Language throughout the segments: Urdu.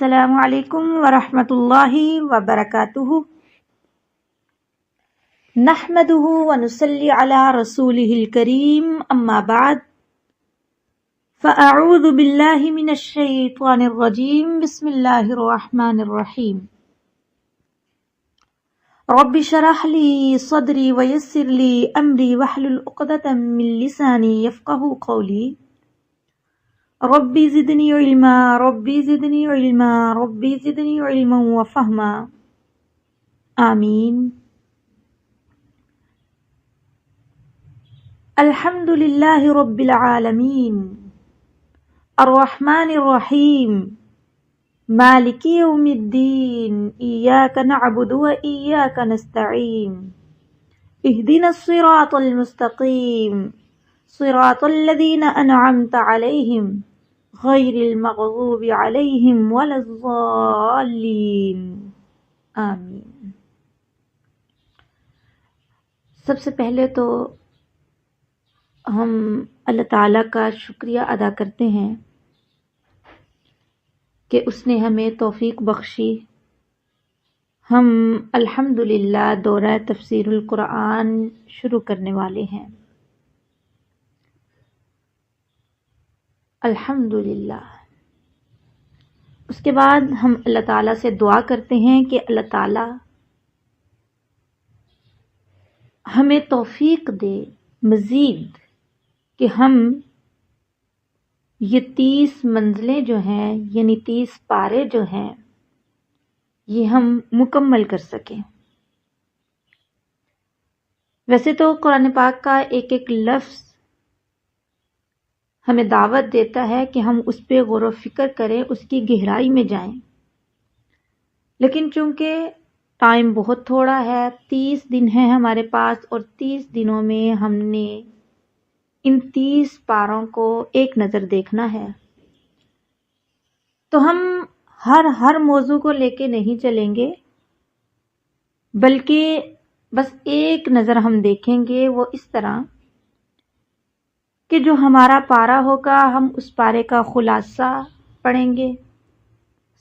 السلام علیکم ورحمۃ اللہ وبرکاتہ نحمده ونصلی علی رسولہ الکریم اما بعد فاعوذ باللہ من الشیطان الرجیم بسم اللہ الرحمن الرحیم رب اشرح لی صدری ویسر لی امری واحلل عقدۃ من لسانی یفقہوا قولی ربی زدنی علما ربی زدنی علما ربی زدنی علما وفہما آمین۔ الحمد للہ رب العالمین الرحمن الرحیم مالک یوم الدین ایاک نعبد و ایاک نستعین اہدنا الصراط المستقیم صراط الذین انعمت علیہم غیر المغضوب علیہم ولا الضالین آمین۔ سب سے پہلے تو ہم اللہ تعالیٰ کا شکریہ ادا کرتے ہیں کہ اس نے ہمیں توفیق بخشی۔ ہم الحمدللہ دورہ تفسیر القرآن شروع کرنے والے ہیں۔ الحمدللہ۔ اس کے بعد ہم اللہ تعالیٰ سے دعا کرتے ہیں کہ اللہ تعالیٰ ہمیں توفیق دے مزید کہ ہم یہ 30 منزلیں جو ہیں یعنی 30 پارے جو ہیں یہ ہم مکمل کر سکیں۔ ویسے تو قرآن پاک کا ایک ایک لفظ ہمیں دعوت دیتا ہے کہ ہم اس پہ غور و فکر کریں، اس کی گہرائی میں جائیں، لیکن چونکہ ٹائم بہت تھوڑا ہے، 30 دن ہیں ہمارے پاس، اور 30 دنوں میں ہم نے ان 30 پاروں کو ایک نظر دیکھنا ہے، تو ہم ہر موضوع کو لے کے نہیں چلیں گے، بلکہ بس ایک نظر ہم دیکھیں گے، وہ اس طرح کہ جو ہمارا پارہ ہوگا ہم اس پارے کا خلاصہ پڑھیں گے،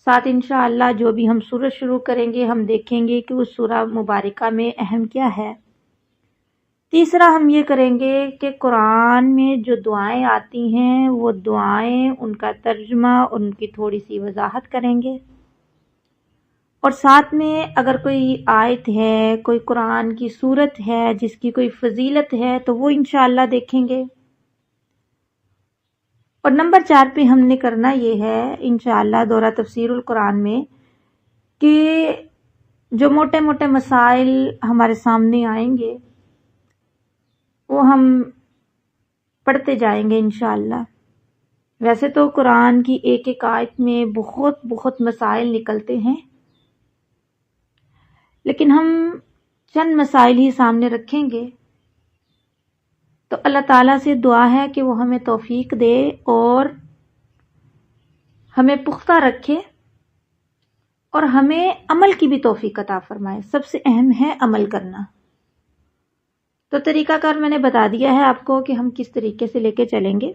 ساتھ انشاءاللہ جو بھی ہم سورہ شروع کریں گے ہم دیکھیں گے کہ اس سورہ مبارکہ میں اہم کیا ہے۔ تیسرا ہم یہ کریں گے کہ قرآن میں جو دعائیں آتی ہیں وہ دعائیں، ان کا ترجمہ، ان کی تھوڑی سی وضاحت کریں گے، اور ساتھ میں اگر کوئی آیت ہے، کوئی قرآن کی سورت ہے جس کی کوئی فضیلت ہے تو وہ انشاءاللہ دیکھیں گے۔ اور نمبر 4 پہ ہم نے کرنا یہ ہے انشاءاللہ دورہ تفسیر القرآن میں کہ جو موٹے موٹے مسائل ہمارے سامنے آئیں گے وہ ہم پڑھتے جائیں گے انشاءاللہ۔ ویسے تو قرآن کی ایک ایک آیت میں بہت مسائل نکلتے ہیں، لیکن ہم چند مسائل ہی سامنے رکھیں گے، تو اللہ تعالیٰ سے دعا ہے کہ وہ ہمیں توفیق دے اور ہمیں پختہ رکھے اور ہمیں عمل کی بھی توفیق عطا فرمائے۔ سب سے اہم ہے عمل کرنا۔ تو طریقہ کار میں نے بتا دیا ہے آپ کو کہ ہم کس طریقے سے لے کے چلیں گے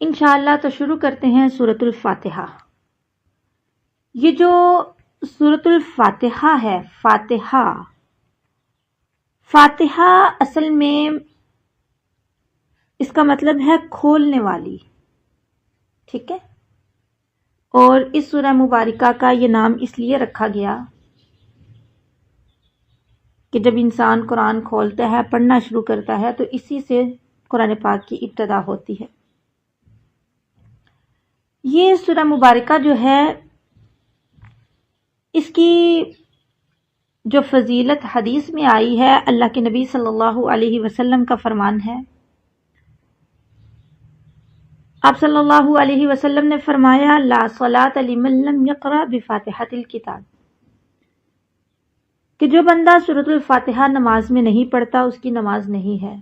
انشاءاللہ۔ تو شروع کرتے ہیں سورۃ الفاتحہ۔ یہ جو سورۃ الفاتحہ ہے، فاتحہ اصل میں اس کا مطلب ہے کھولنے والی، ٹھیک ہے؟ اور اس سورہ مبارکہ کا یہ نام اس لیے رکھا گیا کہ جب انسان قرآن کھولتا ہے، پڑھنا شروع کرتا ہے، تو اسی سے قرآن پاک کی ابتدا ہوتی ہے۔ یہ سورہ مبارکہ جو ہے اس کی جو فضیلت حدیث میں آئی ہے، اللہ کے نبی صلی اللہ علیہ وسلم کا فرمان ہے۔ آپ صلی اللہ علیہ وسلم نے فرمایا لا صلاۃ لمن لم یقرأ بفاتحۃ الکتاب، کہ جو بندہ سورۃ الفاتحہ نماز میں نہیں پڑھتا اس کی نماز نہیں ہے۔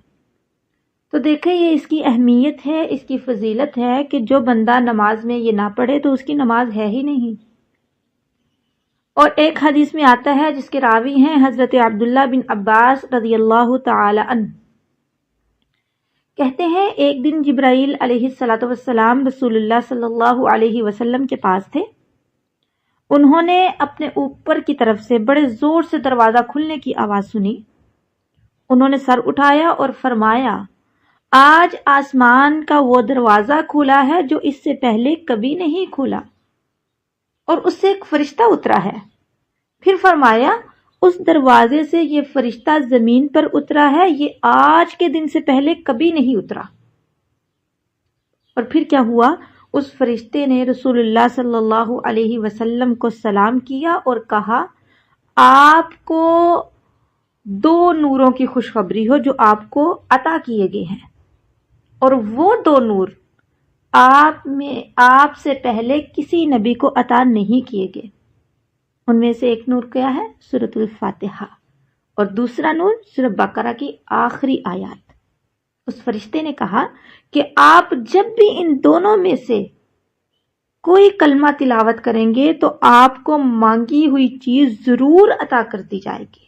تو دیکھیں یہ اس کی اہمیت ہے، اس کی فضیلت ہے کہ جو بندہ نماز میں یہ نہ پڑھے تو اس کی نماز ہے ہی نہیں۔ اور ایک حدیث میں آتا ہے جس کے راوی ہیں حضرت عبداللہ بن عباس رضی اللہ تعالی عنہ، کہتے ہیں ایک دن جبرائیل علیہ السلام رسول اللہ صلی اللہ علیہ وسلم کے پاس تھے. انہوں نے اپنے اوپر کی طرف سے بڑے زور سے دروازہ کھلنے کی آواز سنی. انہوں نے سر اٹھایا اور فرمایا آج آسمان کا وہ دروازہ کھلا ہے جو اس سے پہلے کبھی نہیں کھلا، اور اس سے ایک فرشتہ اترا ہے. پھر فرمایا اس دروازے سے یہ فرشتہ زمین پر اترا ہے، یہ آج کے دن سے پہلے کبھی نہیں اترا. اور پھر کیا ہوا؟ اس فرشتے نے رسول اللہ صلی اللہ علیہ وسلم کو سلام کیا اور کہا آپ کو 2 نوروں کی خوشخبری ہو جو آپ کو عطا کیے گئے ہیں، اور وہ 2 نور آپ سے پہلے کسی نبی کو عطا نہیں کیے گئے. ان میں سے ایک نور کیا ہے؟ سورۃ الفاتحہ، اور دوسرا نور سورۃ بقرہ کی آخری آیات. اس فرشتے نے کہا کہ آپ جب بھی ان دونوں میں سے کوئی کلمہ تلاوت کریں گے تو آپ کو مانگی ہوئی چیز ضرور عطا کر دی جائے گی.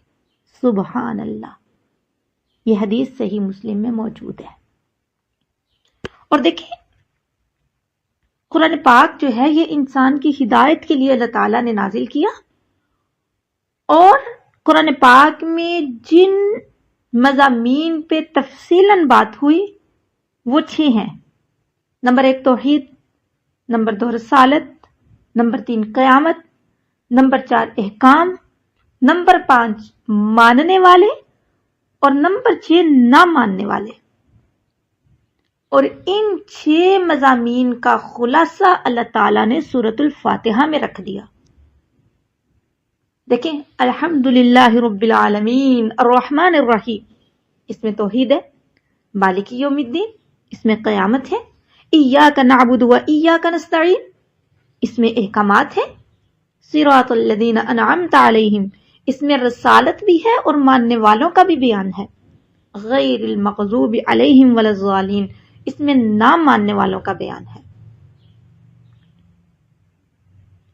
سبحان اللہ. یہ حدیث صحیح مسلم میں موجود ہے. اور دیکھیں قرآن پاک جو ہے یہ انسان کی ہدایت کے لیے اللہ تعالیٰ نے نازل کیا، اور قرآن پاک میں جن مضامین پہ تفصیلاً بات ہوئی وہ 6 ہیں. نمبر 1 توحید، نمبر 2 رسالت، نمبر 3 قیامت، نمبر 4 احکام، نمبر 5 ماننے والے، اور نمبر 6 نہ ماننے والے. اور ان 6 مضامین کا خلاصہ اللہ تعالیٰ نے سورۃ الفاتحہ میں رکھ دیا. دیکھیں الحمدللہ رب العالمین الرحمن الرحیم، اس میں توحید ہے. مالک یوم الدین، اس میں قیامت ہے. ایاک نعبد و ایاک نستعین، اس میں احکامات ہیں. صراط الذین انعمت علیہم، اس میں رسالت بھی ہے اور ماننے والوں کا بھی بیان ہے. غیر المغضوب علیہم ولا الضالین، اس میں نہ ماننے والوں کا بیان ہے.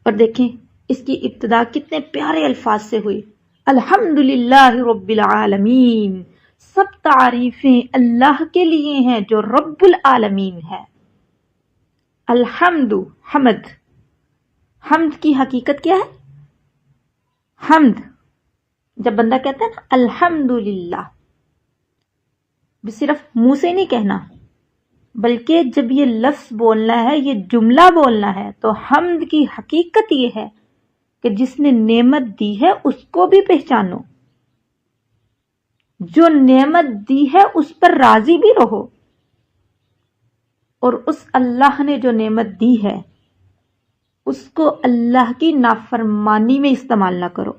اور دیکھیں اس کی ابتدا کتنے پیارے الفاظ سے ہوئی. الحمدللہ رب العالمین، سب تعریفیں اللہ کے لیے ہیں جو رب العالمین ہے. الحمد، حمد. حمد کی حقیقت کیا ہے؟ حمد جب بندہ کہتا ہے نا الحمدللہ، صرف منہ سے نہیں کہنا، بلکہ جب یہ لفظ بولنا ہے، یہ جملہ بولنا ہے، تو حمد کی حقیقت یہ ہے کہ جس نے نعمت دی ہے اس کو بھی پہچانو، جو نعمت دی ہے اس پر راضی بھی رہو، اور اس اللہ نے جو نعمت دی ہے اس کو اللہ کی نافرمانی میں استعمال نہ کرو.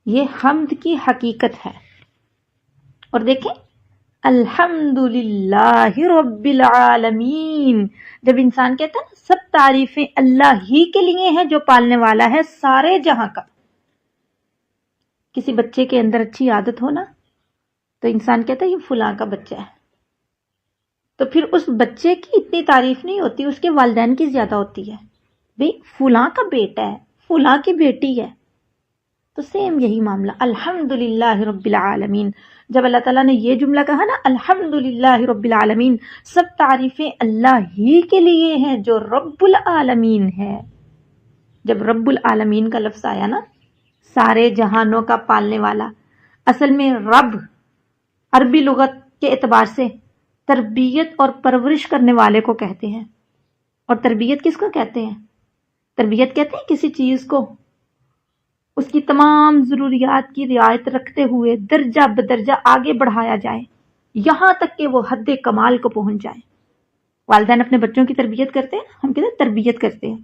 یہ حمد کی حقیقت ہے. اور دیکھیں الحمدللہ رب العالمین، جب انسان کہتا ہے نا سب تعریفیں اللہ ہی کے لیے ہیں جو پالنے والا ہے سارے جہاں کا. کسی بچے کے اندر اچھی عادت ہونا تو انسان کہتا ہے یہ فلاں کا بچہ ہے، تو پھر اس بچے کی اتنی تعریف نہیں ہوتی، اس کے والدین کی زیادہ ہوتی ہے. بھئی فلاں کا بیٹا ہے، فلاں کی بیٹی ہے. تو سیم یہی معاملہ الحمدللہ رب العالمین. جب اللہ تعالیٰ نے یہ جملہ کہا نا الحمدللہ رب العالمین، سب تعریفیں اللہ ہی کے لیے ہیں جو رب العالمین ہے. جب رب العالمین کا لفظ آیا نا، سارے جہانوں کا پالنے والا، اصل میں رب عربی لغت کے اعتبار سے تربیت اور پرورش کرنے والے کو کہتے ہیں. اور تربیت کس کو کہتے ہیں؟ تربیت کہتے ہیں کسی چیز کو اس کی تمام ضروریات کی رعایت رکھتے ہوئے درجہ بدرجہ آگے بڑھایا جائے یہاں تک کہ وہ حد کمال کو پہنچ جائے. والدین اپنے بچوں کی تربیت کرتے ہیں، ہم کہتے ہیں تربیت کرتے ہیں،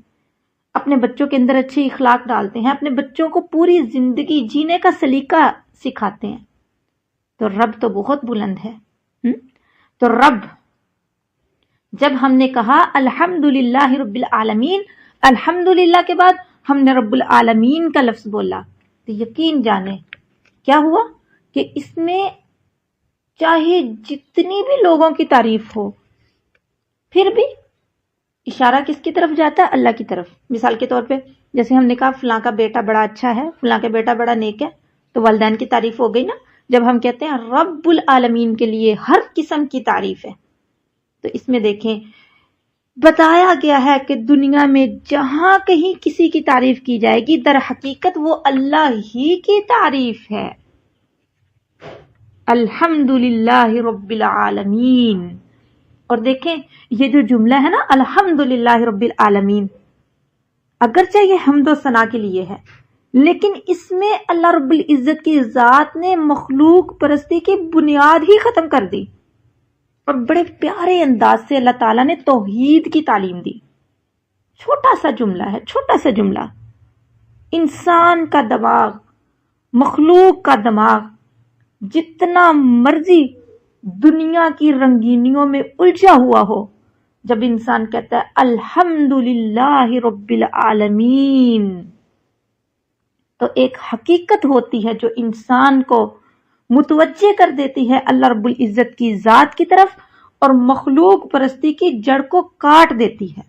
اپنے بچوں کے اندر اچھے اخلاق ڈالتے ہیں، اپنے بچوں کو پوری زندگی جینے کا سلیقہ سکھاتے ہیں. تو رب تو بہت بلند ہے. تو رب، جب ہم نے کہا الحمدللہ رب العالمین، الحمدللہ کے بعد ہم نے رب العالمین کا لفظ بولا، تو یقین جانے کیا ہوا کہ اس میں چاہے جتنی بھی لوگوں کی تعریف ہو، پھر بھی اشارہ کس کی طرف جاتا ہے؟ اللہ کی طرف. مثال کے طور پہ جیسے ہم نے کہا فلاں کا بیٹا بڑا اچھا ہے، فلاں کا بیٹا بڑا نیک ہے، تو والدین کی تعریف ہو گئی نا. جب ہم کہتے ہیں رب العالمین کے لیے ہر قسم کی تعریف ہے، تو اس میں دیکھیں بتایا گیا ہے کہ دنیا میں جہاں کہیں کسی کی تعریف کی جائے گی در حقیقت وہ اللہ ہی کی تعریف ہے. الحمدللہ رب العالمین. اور دیکھیں یہ جو جملہ ہے نا الحمدللہ رب العالمین، اگرچہ یہ حمد و ثنا کے لیے ہے، لیکن اس میں اللہ رب العزت کی ذات نے مخلوق پرستی کی بنیاد ہی ختم کر دی، اور بڑے پیارے انداز سے اللہ تعالیٰ نے توحید کی تعلیم دی. چھوٹا سا جملہ ہے، چھوٹا سا جملہ. انسان کا دماغ، مخلوق کا دماغ جتنا مرضی دنیا کی رنگینیوں میں الجھا ہوا ہو، جب انسان کہتا ہے الحمدللہ رب العالمین، تو ایک حقیقت ہوتی ہے جو انسان کو متوجہ کر دیتی ہے اللہ رب العزت کی ذات کی طرف، اور مخلوق پرستی کی جڑ کو کاٹ دیتی ہے.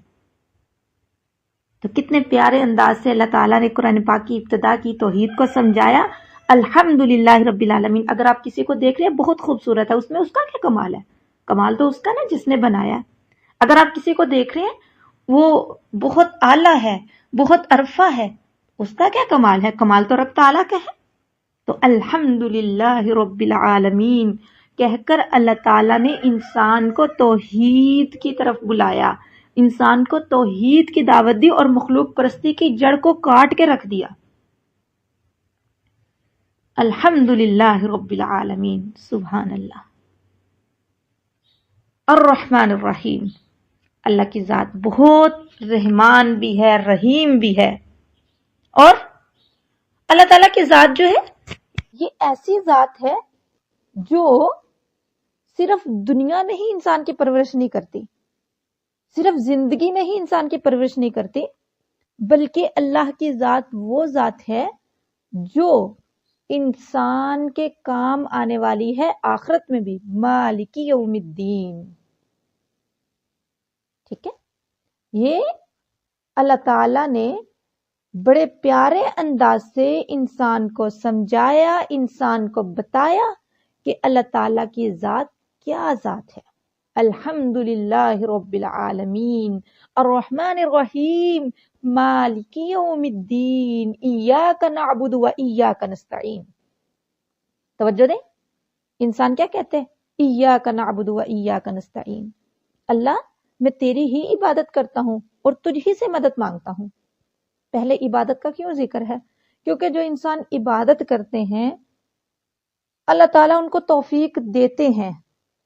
تو کتنے پیارے انداز سے اللہ تعالیٰ نے قرآن پاک کی ابتدا کی توحید کو سمجھایا، الحمدللہ رب العالمین. اگر آپ کسی کو دیکھ رہے ہیں بہت خوبصورت ہے، اس میں اس کا کیا کمال ہے؟ کمال تو اس کا نا جس نے بنایا. اگر آپ کسی کو دیکھ رہے ہیں وہ بہت اعلیٰ ہے، بہت عرفہ ہے، اس کا کیا کمال ہے؟ کمال تو رب تعالیٰ کا ہے. تو الحمدللہ رب العالمین کہہ کر اللہ تعالیٰ نے انسان کو توحید کی طرف بلایا، انسان کو توحید کی دعوت دی، اور مخلوق پرستی کی جڑ کو کاٹ کے رکھ دیا. الحمدللہ رب العالمین. سبحان اللہ. الرحمن الرحیم، اللہ کی ذات بہت رحمان بھی ہے، رحیم بھی ہے. اور اللہ تعالیٰ کی ذات جو ہے یہ ایسی ذات ہے جو صرف دنیا میں ہی انسان کی پرورش نہیں کرتی، صرف زندگی میں ہی انسان کی پرورش نہیں کرتی، بلکہ اللہ کی ذات وہ ذات ہے جو انسان کے کام آنے والی ہے آخرت میں بھی. مالک یوم الدین. ٹھیک ہے، یہ اللہ تعالیٰ نے بڑے پیارے انداز سے انسان کو سمجھایا، انسان کو بتایا کہ اللہ تعالیٰ کی ذات کیا ذات ہے. الحمدللہ رب العالمین الرحمن الرحیم مالک یوم الدین ایاک نعبد و ایاک نستعین. توجہ دیں، انسان کیا کہتے ہیں؟ ایاک نعبد و ایاک نستعین. اللہ میں تیری ہی عبادت کرتا ہوں اور تجھ ہی سے مدد مانگتا ہوں. پہلے عبادت کا کیوں ذکر ہے؟ کیونکہ جو انسان عبادت کرتے ہیں اللہ تعالیٰ ان کو توفیق دیتے ہیں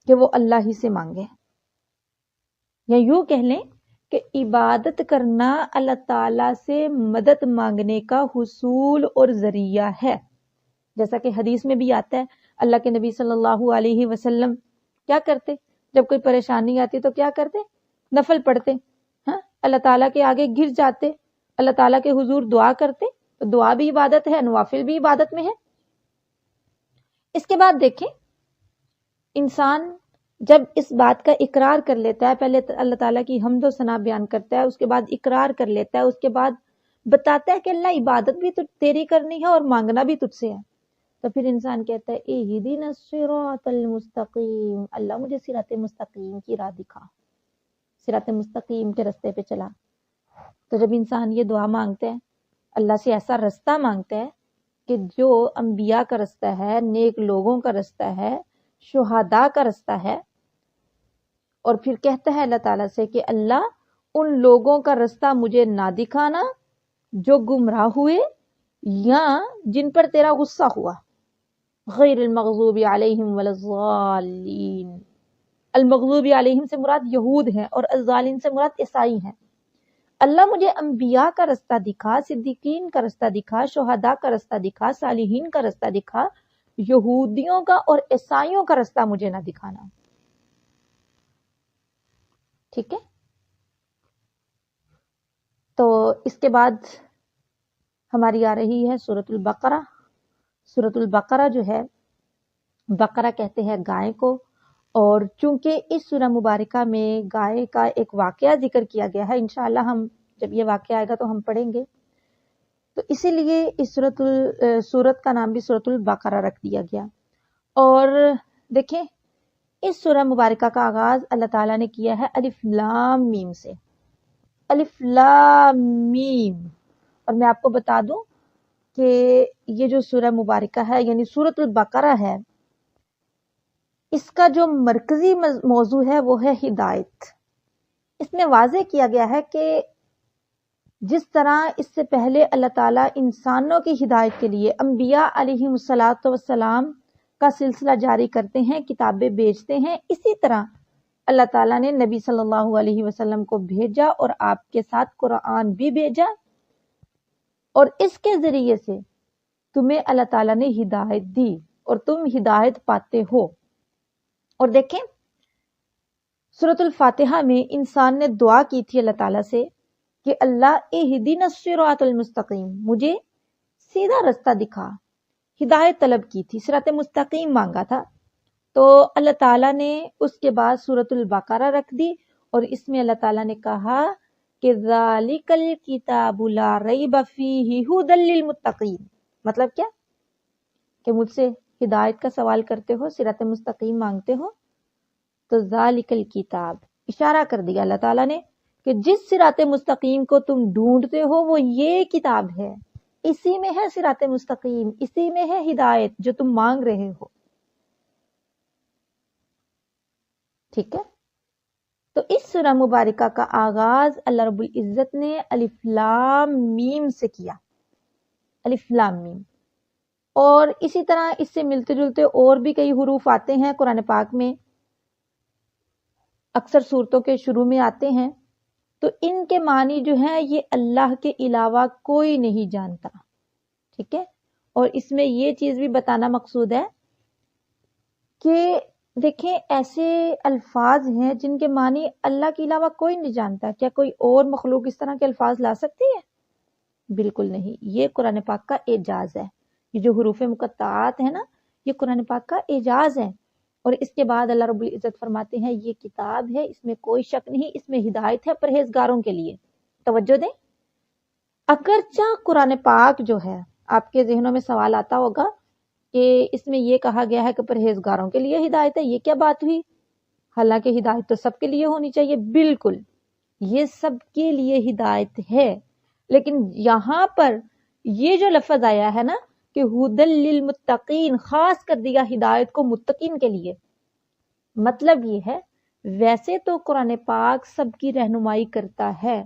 کہ وہ اللہ ہی سے مانگے، یا یوں کہہ لیں کہ عبادت کرنا اللہ تعالیٰ سے مدد مانگنے کا حصول اور ذریعہ ہے. جیسا کہ حدیث میں بھی آتا ہے، اللہ کے نبی صلی اللہ علیہ وسلم کیا کرتے؟ جب کوئی پریشانی آتی تو کیا کرتے؟ نفل پڑھتے، ہاں، اللہ تعالیٰ کے آگے گر جاتے، اللہ تعالیٰ کے حضور دعا کرتے. تو دعا بھی عبادت ہے، نوافل بھی عبادت میں ہے. اس کے بعد دیکھیں، انسان جب اس بات کا اقرار کر لیتا ہے، پہلے اللہ تعالیٰ کی حمد و ثنا بیان کرتا ہے، اس کے بعد اقرار کر لیتا ہے، اس کے بعد بتاتا ہے کہ اللہ عبادت بھی تیری کرنی ہے اور مانگنا بھی تجھ سے ہے، تو پھر انسان کہتا ہے اہدنا الصراط المستقیم، اللہ مجھے صراط مستقیم کی راہ دکھا، صراط مستقیم کے رستے پہ چلا. تو جب انسان یہ دعا مانگتا ہے، اللہ سے ایسا رستہ مانگتا ہے کہ جو انبیاء کا رستہ ہے، نیک لوگوں کا رستہ ہے، شہداء کا رستہ ہے، اور پھر کہتا ہے اللہ تعالیٰ سے کہ اللہ ان لوگوں کا رستہ مجھے نہ دکھانا جو گمراہ ہوئے یا جن پر تیرا غصہ ہوا. غیر المغضوب علیہم ولا الضالین. المغضوب علیہم سے مراد یہود ہیں اور الضالین سے مراد عیسائی ہیں. اللہ مجھے انبیاء کا رستہ دکھا، صدیقین کا رستہ دکھا، شہداء کا رستہ دکھا، صالحین کا رستہ دکھا، یہودیوں کا اور عیسائیوں کا رستہ مجھے نہ دکھانا. ٹھیک ہے، تو اس کے بعد ہماری آ رہی ہے سورۃ البقرہ. سورۃ البقرہ جو ہے، بقرہ کہتے ہیں گائے کو، اور چونکہ اس سورہ مبارکہ میں گائے کا ایک واقعہ ذکر کیا گیا ہے، انشاءاللہ ہم جب یہ واقعہ آئے گا تو ہم پڑھیں گے، تو اسی لیے اس سورت کا نام بھی سورۃ البقرہ رکھ دیا گیا. اور دیکھیں اس سورہ مبارکہ کا آغاز اللہ تعالیٰ نے کیا ہے الف لام میم سے، الف لام میم۔ اور میں آپ کو بتا دوں کہ یہ جو سورہ مبارکہ ہے یعنی سورۃ البقرہ ہے، اس کا جو مرکزی موضوع ہے وہ ہے ہدایت۔ اس میں واضح کیا گیا ہے کہ جس طرح اس سے پہلے اللہ تعالیٰ انسانوں کی ہدایت کے لیے انبیاء علیہم الصلاۃ والسلام کا سلسلہ جاری کرتے ہیں، کتابیں بھیجتے ہیں، اسی طرح اللہ تعالیٰ نے نبی صلی اللہ علیہ وسلم کو بھیجا اور آپ کے ساتھ قرآن بھی بھیجا، اور اس کے ذریعے سے تمہیں اللہ تعالیٰ نے ہدایت دی اور تم ہدایت پاتے ہو۔ اور دیکھیں سورۃ الفاتحہ میں انسان نے دعا کی تھی اللہ تعالیٰ سے کہ اللہ اہدنا الصراط المستقیم، مجھے سیدھا رستہ دکھا، ہدایت طلب کی تھی، صراط مستقیم مانگا تھا۔ تو اللہ تعالیٰ نے اس کے بعد سورۃ البقرہ رکھ دی، اور اس میں اللہ تعالیٰ نے کہا کہ ذالک الکتاب لا ریب فیہ ھدی للمتقین۔ مطلب کیا کہ مجھ سے ہدایت کا سوال کرتے ہو، صراط مستقیم مانگتے ہو، تو ذالک الکتاب اشارہ کر دیا اللہ تعالیٰ نے کہ جس صراط مستقیم کو تم ڈھونڈتے ہو وہ یہ کتاب ہے، اسی میں ہے صراط مستقیم، اسی میں ہے ہدایت جو تم مانگ رہے ہو۔ ٹھیک ہے، تو اس سورہ مبارکہ کا آغاز اللہ رب العزت نے الف لام میم سے کیا، الف لام میم۔ اور اسی طرح اس سے ملتے جلتے اور بھی کئی حروف آتے ہیں قرآن پاک میں، اکثر صورتوں کے شروع میں آتے ہیں، تو ان کے معنی جو ہیں یہ اللہ کے علاوہ کوئی نہیں جانتا۔ ٹھیک ہے، اور اس میں یہ چیز بھی بتانا مقصود ہے کہ دیکھیں ایسے الفاظ ہیں جن کے معنی اللہ کے علاوہ کوئی نہیں جانتا، کیا کوئی اور مخلوق اس طرح کے الفاظ لا سکتی ہے؟ بالکل نہیں، یہ قرآن پاک کا اعجاز ہے۔ یہ جو حروف مقطعات ہیں نا، یہ قرآن پاک کا اعجاز ہے۔ اور اس کے بعد اللہ رب العزت فرماتے ہیں یہ کتاب ہے، اس میں کوئی شک نہیں، اس میں ہدایت ہے پرہیزگاروں کے لیے۔ توجہ دیں، اگرچہ قرآن پاک جو ہے، آپ کے ذہنوں میں سوال آتا ہوگا کہ اس میں یہ کہا گیا ہے کہ پرہیزگاروں کے لیے ہدایت ہے، یہ کیا بات ہوئی؟ حالانکہ ہدایت تو سب کے لیے ہونی چاہیے۔ بالکل، یہ سب کے لیے ہدایت ہے، لیکن یہاں پر یہ جو لفظ آیا ہے نا کہ ھدی للمتقین، خاص کر دیا ہدایت کو متقین کے لیے، مطلب یہ ہے ویسے تو قرآن پاک سب کی رہنمائی کرتا ہے،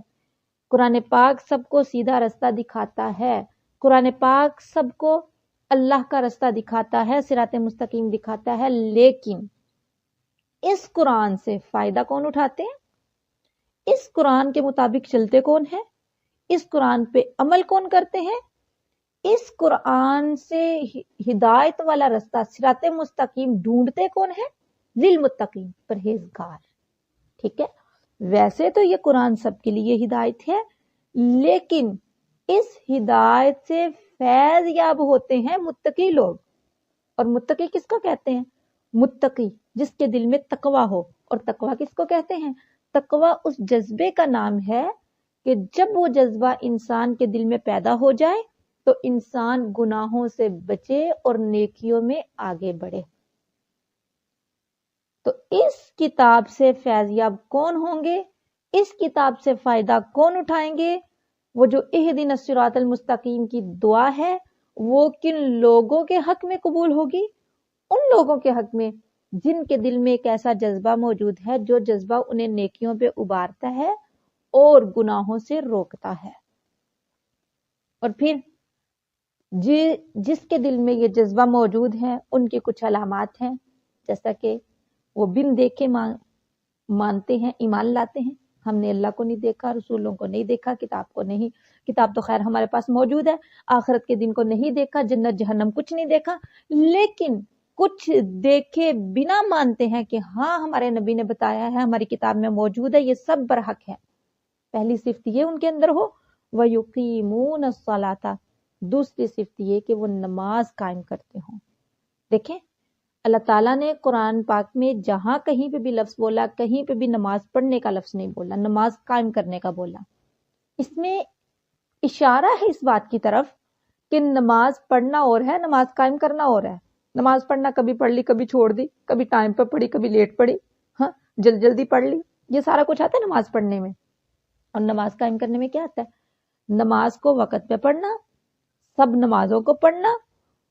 قرآن پاک سب کو سیدھا رستہ دکھاتا ہے، قرآن پاک سب کو اللہ کا رستہ دکھاتا ہے، صراط مستقیم دکھاتا ہے، لیکن اس قرآن سے فائدہ کون اٹھاتے ہیں؟ اس قرآن کے مطابق چلتے کون ہیں؟ اس قرآن پہ عمل کون کرتے ہیں؟ اس قرآن سے ہدایت والا رستہ صراط مستقیم ڈھونڈتے کون ہیں؟ للمتقین، پرہیزگار۔ ٹھیک ہے، ویسے تو یہ قرآن سب کے لیے ہدایت ہے، لیکن اس ہدایت سے فیض یاب ہوتے ہیں متقی لوگ۔ اور متقی کس کو کہتے ہیں؟ متقی جس کے دل میں تقوی ہو۔ اور تقوی کس کو کہتے ہیں؟ تقوی اس جذبے کا نام ہے کہ جب وہ جذبہ انسان کے دل میں پیدا ہو جائے تو انسان گناہوں سے بچے اور نیکیوں میں آگے بڑھے۔ تو اس کتاب سے فیض یاب کون ہوں گے؟ اس کتاب سے فائدہ کون اٹھائیں گے؟ وہ جو اہدنا الصراط المستقیم کی دعا ہے وہ کن لوگوں کے حق میں قبول ہوگی؟ ان لوگوں کے حق میں جن کے دل میں ایک ایسا جذبہ موجود ہے جو جذبہ انہیں نیکیوں پہ ابارتا ہے اور گناہوں سے روکتا ہے۔ اور پھر جس کے دل میں یہ جذبہ موجود ہے ان کی کچھ علامات ہیں، جیسا کہ وہ بن دیکھے مانتے ہیں، ایمان لاتے ہیں، ہم نے اللہ کو نہیں دیکھا، رسولوں کو نہیں دیکھا، کتاب کو نہیں، کتاب تو خیر ہمارے پاس موجود ہے، آخرت کے دن کو نہیں دیکھا، جنت جہنم کچھ نہیں دیکھا، لیکن کچھ دیکھے بنا مانتے ہیں کہ ہاں ہمارے نبی نے بتایا ہے، ہماری کتاب میں موجود ہے، یہ سب برحق ہے۔ پہلی صفت یہ ان کے اندر ہو، وَيُقِيمُونَ الصَّلَاةَ، دوسری صفت یہ کہ وہ نماز قائم کرتے ہوں۔ دیکھیں اللہ تعالیٰ نے قرآن پاک میں جہاں کہیں پہ بھی لفظ بولا، کہیں پہ بھی نماز پڑھنے کا لفظ نہیں بولا، نماز قائم کرنے کا بولا۔ اس میں اشارہ ہے اس بات کی طرف کہ نماز پڑھنا اور ہے، نماز قائم کرنا اور ہے۔ نماز پڑھنا کبھی پڑھ لی کبھی چھوڑ دی، کبھی ٹائم پہ پڑھی کبھی لیٹ پڑھی، ہاں جلدی پڑھ لی، یہ سارا کچھ آتا ہے نماز پڑھنے میں۔ اور نماز قائم کرنے میں کیا آتا ہے؟ نماز کو وقت پہ پڑھنا، سب نمازوں کو پڑھنا،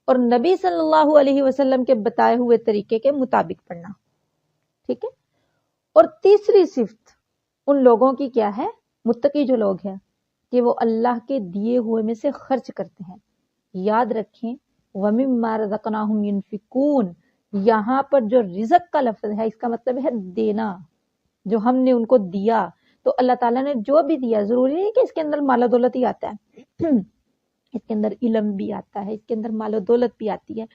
اور نبی صلی اللہ علیہ وسلم کے بتائے ہوئے طریقے کے مطابق پڑھنا، ٹھیک ہے۔ اور تیسری صفت ان لوگوں کی کیا ہے؟ متقی جو لوگ ہیں کہ وہ اللہ کے دیے ہوئے میں سے خرچ کرتے ہیں۔ یاد رکھیں وَمِمَّا رَزَقْنَاهُمْ يُنْفِقُونَ، یہاں پر جو رزق کا لفظ ہے اس کا مطلب ہے دینا، جو ہم نے ان کو دیا۔ تو اللہ تعالیٰ نے جو بھی دیا، ضروری نہیں کہ اس کے اندر مال و دولت ہی آتا ہے، اس کے اندر علم بھی آتا ہے، اس کے اندر مال و دولت بھی آتی ہے،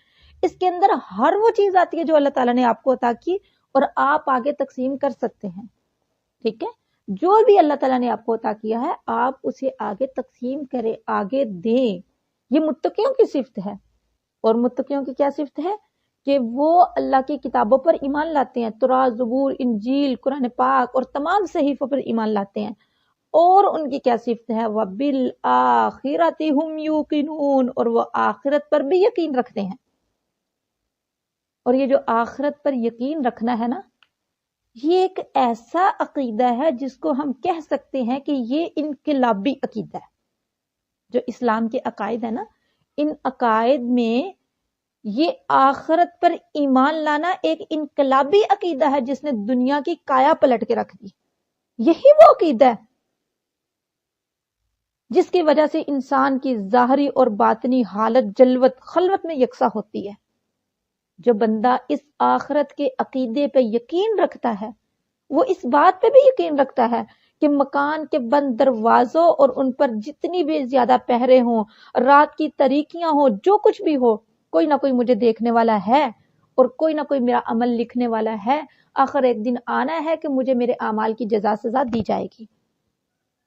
اس کے اندر ہر وہ چیز آتی ہے جو اللہ تعالیٰ نے آپ کو عطا کی اور آپ آگے تقسیم کر سکتے ہیں، ٹھیک ہے۔ جو بھی اللہ تعالیٰ نے آپ کو عطا کیا ہے آپ اسے آگے تقسیم کریں، آگے دیں، یہ متقیوں کی صفت ہے۔ اور متقیوں کی کیا صفت ہے؟ کہ وہ اللہ کی کتابوں پر ایمان لاتے ہیں، تورات، زبور، انجیل، قرآن پاک اور تمام صحیفوں پر ایمان لاتے ہیں۔ اور ان کی کیا صفت ہے؟ وَبِالْآخِرَةِ هُمْ يُوقِنُونَ، اور وہ آخرت پر بھی یقین رکھتے ہیں۔ اور یہ جو آخرت پر یقین رکھنا ہے نا، یہ ایک ایسا عقیدہ ہے جس کو ہم کہہ سکتے ہیں کہ یہ انقلابی عقیدہ ہے۔ جو اسلام کے عقائد ہے نا، ان عقائد میں یہ آخرت پر ایمان لانا ایک انقلابی عقیدہ ہے جس نے دنیا کی کایا پلٹ کے رکھ دی۔ یہی وہ عقیدہ ہے جس کی وجہ سے انسان کی ظاہری اور باطنی حالت جلوت خلوت میں یکساں ہوتی ہے۔ جو بندہ اس آخرت کے عقیدے پہ یقین رکھتا ہے وہ اس بات پہ بھی یقین رکھتا ہے کہ مکان کے بند دروازوں اور ان پر جتنی بھی زیادہ پہرے ہوں، رات کی تاریکیاں ہوں، جو کچھ بھی ہو، کوئی نہ کوئی مجھے دیکھنے والا ہے اور کوئی نہ کوئی میرا عمل لکھنے والا ہے۔ آخر ایک دن آنا ہے کہ مجھے میرے اعمال کی جزا سزا دی جائے گی۔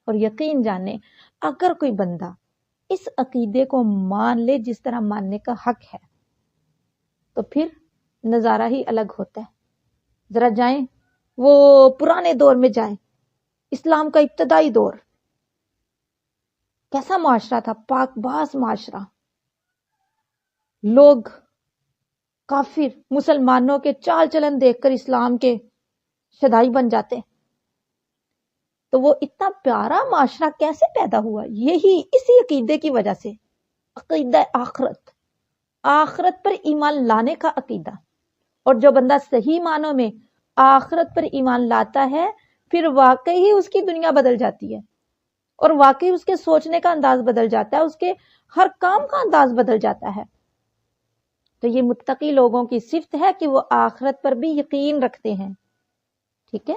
اور یقین جانے اگر کوئی بندہ اس عقیدے کو مان لے جس طرح ماننے کا حق ہے تو پھر نظارہ ہی الگ ہوتا ہے۔ ذرا جائیں وہ پرانے دور میں جائیں، اسلام کا ابتدائی دور، کیسا معاشرہ تھا؟ پاک باز معاشرہ۔ لوگ کافر مسلمانوں کے چال چلن دیکھ کر اسلام کے شدائی بن جاتے، تو وہ اتنا پیارا معاشرہ کیسے پیدا ہوا؟ یہی اسی عقیدے کی وجہ سے، عقیدہ آخرت، آخرت پر ایمان لانے کا عقیدہ۔ اور جو بندہ صحیح معنوں میں آخرت پر ایمان لاتا ہے پھر واقعی ہی اس کی دنیا بدل جاتی ہے، اور واقعی اس کے سوچنے کا انداز بدل جاتا ہے، اس کے ہر کام کا انداز بدل جاتا ہے۔ تو یہ متقی لوگوں کی صفت ہے کہ وہ آخرت پر بھی یقین رکھتے ہیں، ٹھیک ہے۔